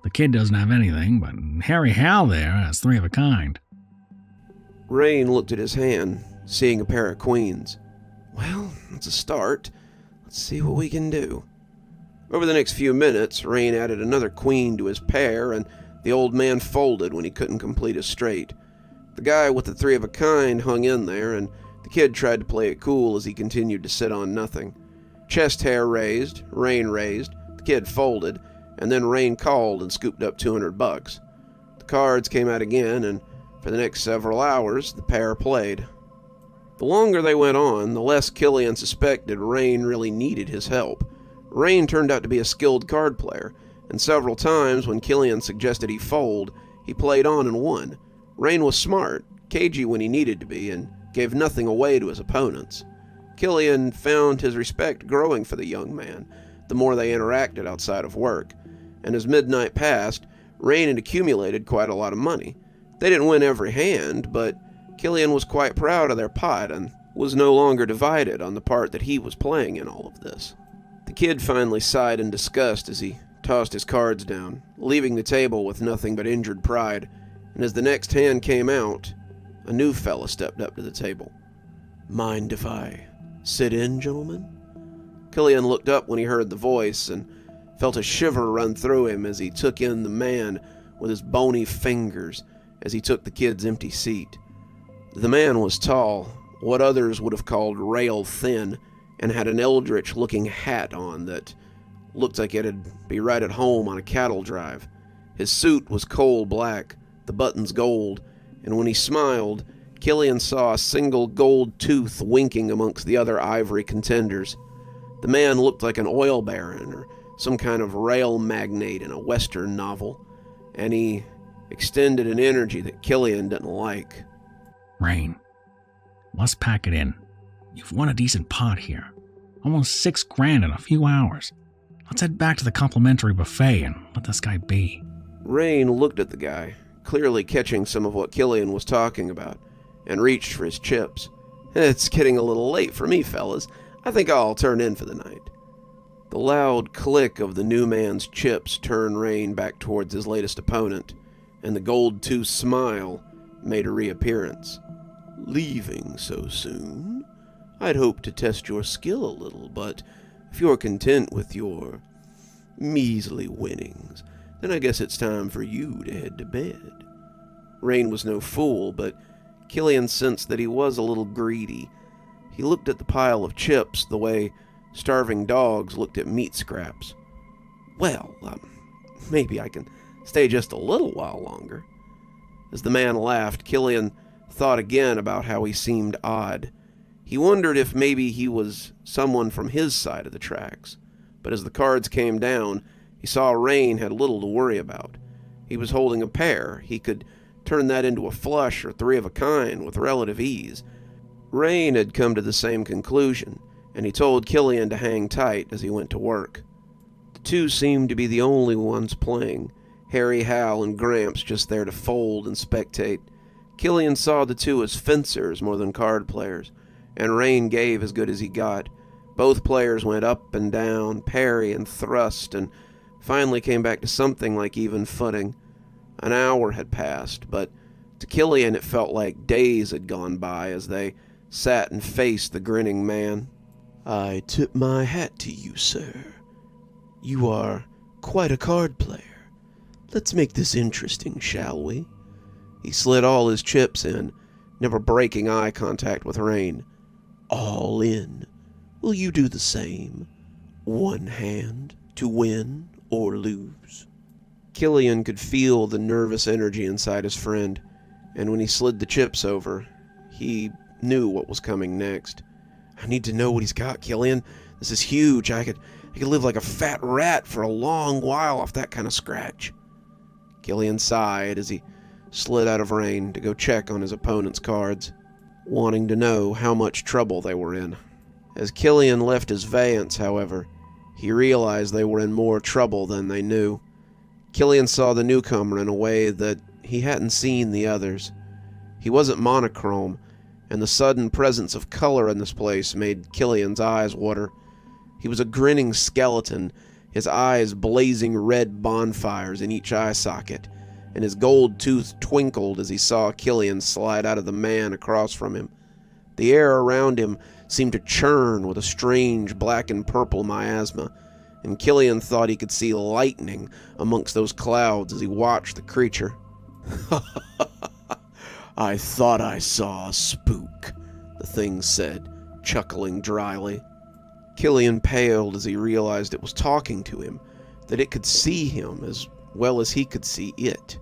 The kid doesn't have anything, but Harry Hal there has 3 of a kind. Rain looked at his hand, seeing a pair of queens. "Well, that's a start. Let's see what we can do." Over the next few minutes, Rain added another queen to his pair, and the old man folded when he couldn't complete his straight. The guy with the 3 of a kind hung in there, and the kid tried to play it cool as he continued to sit on nothing. Chest hair raised, Rain raised, the kid folded, and then Rain called and scooped up $200. The cards came out again, and For the next several hours, the pair played. The longer they went on, the less Killian suspected Rain really needed his help. Rain turned out to be a skilled card player, and several times when Killian suggested he fold, he played on and won. Rain was smart, cagey when he needed to be, and gave nothing away to his opponents. Killian found his respect growing for the young man, the more they interacted outside of work, and as midnight passed, Rain had accumulated quite a lot of money. They didn't win every hand, but Killian was quite proud of their pot and was no longer divided on the part that he was playing in all of this. The kid finally sighed in disgust as he tossed his cards down, leaving the table with nothing but injured pride, and as the next hand came out, a new fella stepped up to the table. "Mind if I sit in, gentlemen?" Killian looked up when he heard the voice and felt a shiver run through him as he took in the man with his bony fingers as he took the kid's empty seat. The man was tall, what others would have called rail thin, and had an eldritch-looking hat on that looked like it'd be right at home on a cattle drive. His suit was coal black, the buttons gold, and when he smiled, Killian saw a single gold tooth winking amongst the other ivory contenders. The man looked like an oil baron or some kind of rail magnate in a Western novel, and he extended an energy that Killian didn't like. Rain, let's pack it in. You've won a decent pot here. Almost $6,000 in a few hours. Let's head back to the complimentary buffet and let this guy be. Rain looked at the guy, clearly catching some of what Killian was talking about, and reached for his chips. "It's getting a little late for me, fellas. I think I'll turn in for the night." The loud click of the new man's chips turned Rain back towards his latest opponent, and the gold-toothed smile made a reappearance. "Leaving so soon? I'd hoped to test your skill a little, but if you're content with your measly winnings, then I guess it's time for you to head to bed." Rain was no fool, but Killian sensed that he was a little greedy. He looked at the pile of chips the way starving dogs looked at meat scraps. "Well, maybe I can stay just a little while longer." As the man laughed, Killian thought again about how he seemed odd. He wondered if maybe he was someone from his side of the tracks. But as the cards came down, he saw Rain had little to worry about. He was holding a pair. He could turn that into a flush or three of a kind with relative ease. Rain had come to the same conclusion, and he told Killian to hang tight as he went to work. The two seemed to be the only ones playing, Harry, Hal, and Gramps just there to fold and spectate. Killian saw the two as fencers more than card players, and Rain gave as good as he got. Both players went up and down, parry and thrust, and finally came back to something like even footing. An hour had passed, but to Killian it felt like days had gone by as they sat and faced the grinning man. "I tip my hat to you, sir. You are quite a card player. Let's make this interesting, shall we?" He slid all his chips in, never breaking eye contact with Rain. "All in. Will you do the same? One hand to win or lose?" Killian could feel the nervous energy inside his friend, and when he slid the chips over, he knew what was coming next. "I need to know what he's got, Killian. This is huge. I could live like a fat rat for a long while off that kind of scratch." Killian sighed as he slid out of Rain to go check on his opponent's cards, wanting to know how much trouble they were in. As Killian left his Vance, however, he realized they were in more trouble than they knew. Killian saw the newcomer in a way that he hadn't seen the others. He wasn't monochrome, and the sudden presence of color in this place made Killian's eyes water. He was a grinning skeleton, his eyes blazing red bonfires in each eye socket, and his gold tooth twinkled as he saw Killian slide out of the man across from him. The air around him seemed to churn with a strange black and purple miasma, and Killian thought he could see lightning amongst those clouds as he watched the creature. "I thought I saw a spook," the thing said, chuckling dryly. Killian paled as he realized it was talking to him, that it could see him as well as he could see it.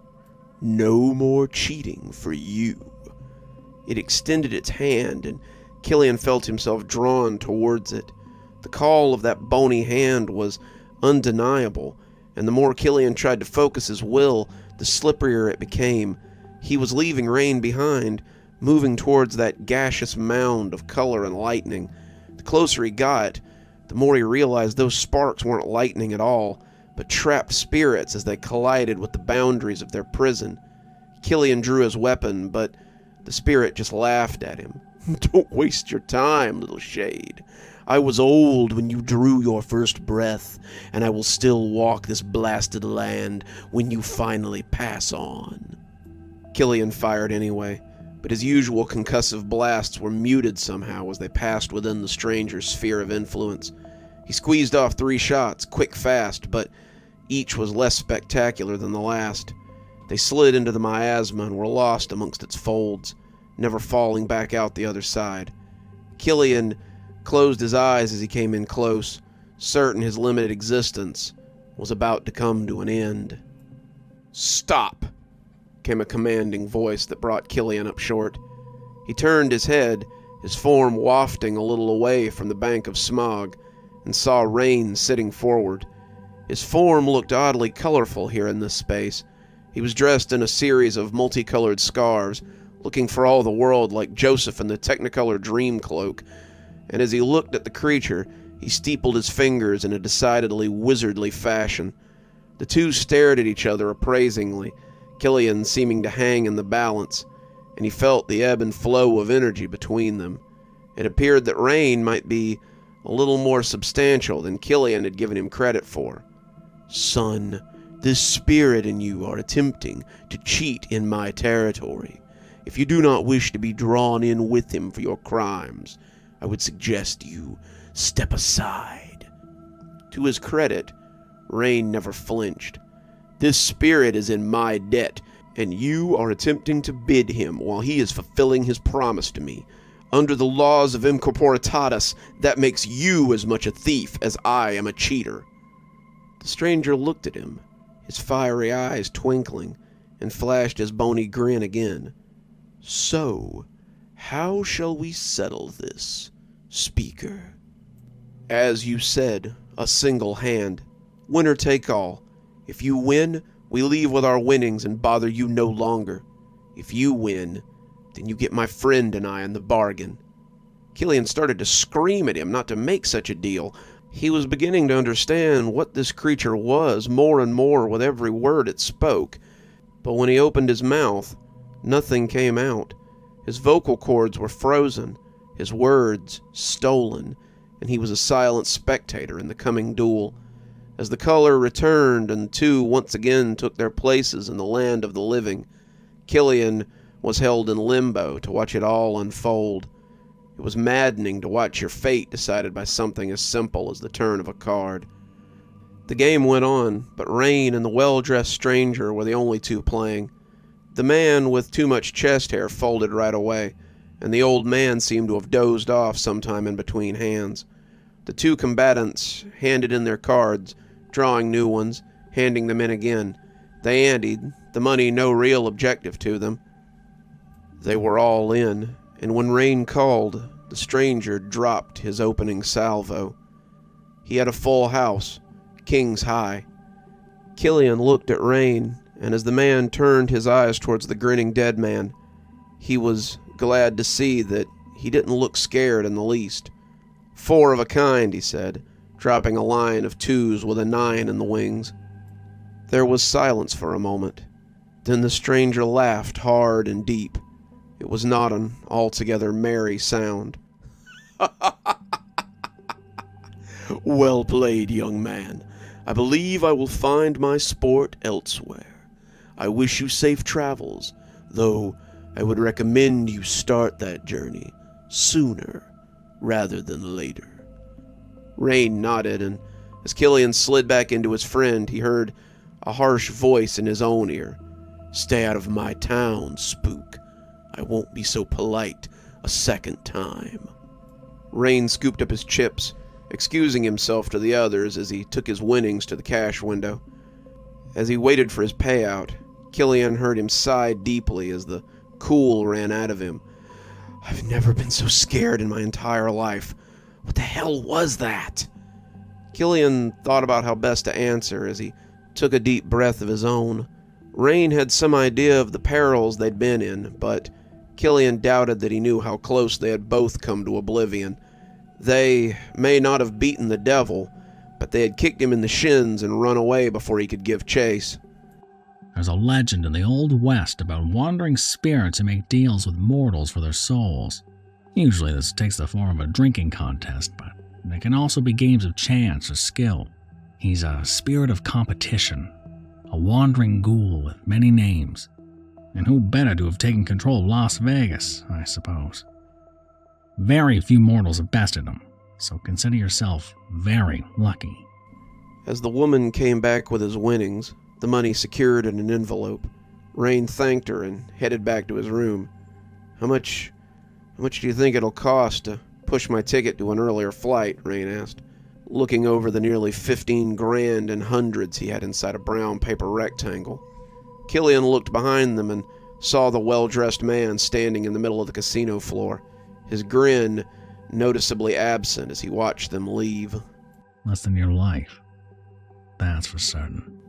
No more cheating for you. It extended its hand, and Killian felt himself drawn towards it. The call of that bony hand was undeniable, and the more Killian tried to focus his will, the slipperier it became. He was leaving Rain behind, moving towards that gaseous mound of color and lightning. The closer he got, the more he realized those sparks weren't lightning at all, but trapped spirits as they collided with the boundaries of their prison. Killian drew his weapon, but the spirit just laughed at him. Don't waste your time, little shade. I was old when you drew your first breath, and I will still walk this blasted land when you finally pass on. Killian fired anyway, but his usual concussive blasts were muted somehow as they passed within the stranger's sphere of influence. He squeezed off 3 shots, quick fast, but each was less spectacular than the last. They slid into the miasma and were lost amongst its folds, never falling back out the other side. Killian closed his eyes as he came in close, certain his limited existence was about to come to an end. "Stop!" came a commanding voice that brought Killian up short. He turned his head, his form wafting a little away from the bank of smog, and saw Rain sitting forward. His form looked oddly colorful here in this space. He was dressed in a series of multicolored scarves, looking for all the world like Joseph in the Technicolor Dream Cloak, and as he looked at the creature, he steepled his fingers in a decidedly wizardly fashion. The two stared at each other appraisingly, Killian seeming to hang in the balance, and he felt the ebb and flow of energy between them. It appeared that Rain might be a little more substantial than Killian had given him credit for. "Son, this spirit and you are attempting to cheat in my territory. If you do not wish to be drawn in with him for your crimes, I would suggest you step aside." To his credit, Rain never flinched. "This spirit is in my debt, and you are attempting to bid him while he is fulfilling his promise to me. Under the laws of incorporitatis, that makes you as much a thief as I am a cheater." The stranger looked at him, his fiery eyes twinkling, and flashed his bony grin again. "So, how shall we settle this, speaker?" "As you said, a single hand. Winner take all. If you win, we leave with our winnings and bother you no longer. If you win, then you get my friend and I in the bargain." Killian started to scream at him not to make such a deal. He was beginning to understand what this creature was more and more with every word it spoke, but when he opened his mouth, nothing came out. His vocal cords were frozen, his words stolen, and he was a silent spectator in the coming duel. As the color returned and the two once again took their places in the land of the living, Killian was held in limbo to watch it all unfold. It was maddening to watch your fate decided by something as simple as the turn of a card. The game went on, but Rain and the well-dressed stranger were the only two playing. The man with too much chest hair folded right away, and the old man seemed to have dozed off sometime in between hands. The two combatants handed in their cards, drawing new ones, handing them in again. They anteed, the money no real objective to them. They were all in, and when Rain called, the stranger dropped his opening salvo. He had a full house, king's high. Killian looked at Rain, and as the man turned his eyes towards the grinning dead man, he was glad to see that he didn't look scared in the least. "4 of a kind," he said, dropping a line of 2s with a 9 in the wings. There was silence for a moment. Then the stranger laughed hard and deep. It was not an altogether merry sound. "Well played, young man. I believe I will find my sport elsewhere. I wish you safe travels, though I would recommend you start that journey sooner rather than later." Rain nodded, and as Killian slid back into his friend, he heard a harsh voice in his own ear. "Stay out of my town, spook. I won't be so polite a second time." Rain scooped up his chips, excusing himself to the others as he took his winnings to the cash window. As he waited for his payout, Killian heard him sigh deeply as the cool ran out of him. I've never been so scared in my entire life. What the hell was that? Killian thought about how best to answer as he took a deep breath of his own. Rain had some idea of the perils they'd been in, but Killian doubted that he knew how close they had both come to oblivion. They may not have beaten the devil, but they had kicked him in the shins and run away before he could give chase. There's a legend in the Old West about wandering spirits who make deals with mortals for their souls. Usually this takes the form of a drinking contest, but there can also be games of chance or skill. He's a spirit of competition, a wandering ghoul with many names. And who better to have taken control of Las Vegas, I suppose. Very few mortals have bested him, so consider yourself very lucky. As the woman came back with his winnings, the money secured in an envelope, Rain thanked her and headed back to his room. How much do you think it'll cost to push my ticket to an earlier flight? Rain asked, looking over the nearly 15 grand in hundreds he had inside a brown paper rectangle. Killian looked behind them and saw the well-dressed man standing in the middle of the casino floor, his grin noticeably absent as he watched them leave. Less than your life. That's for certain.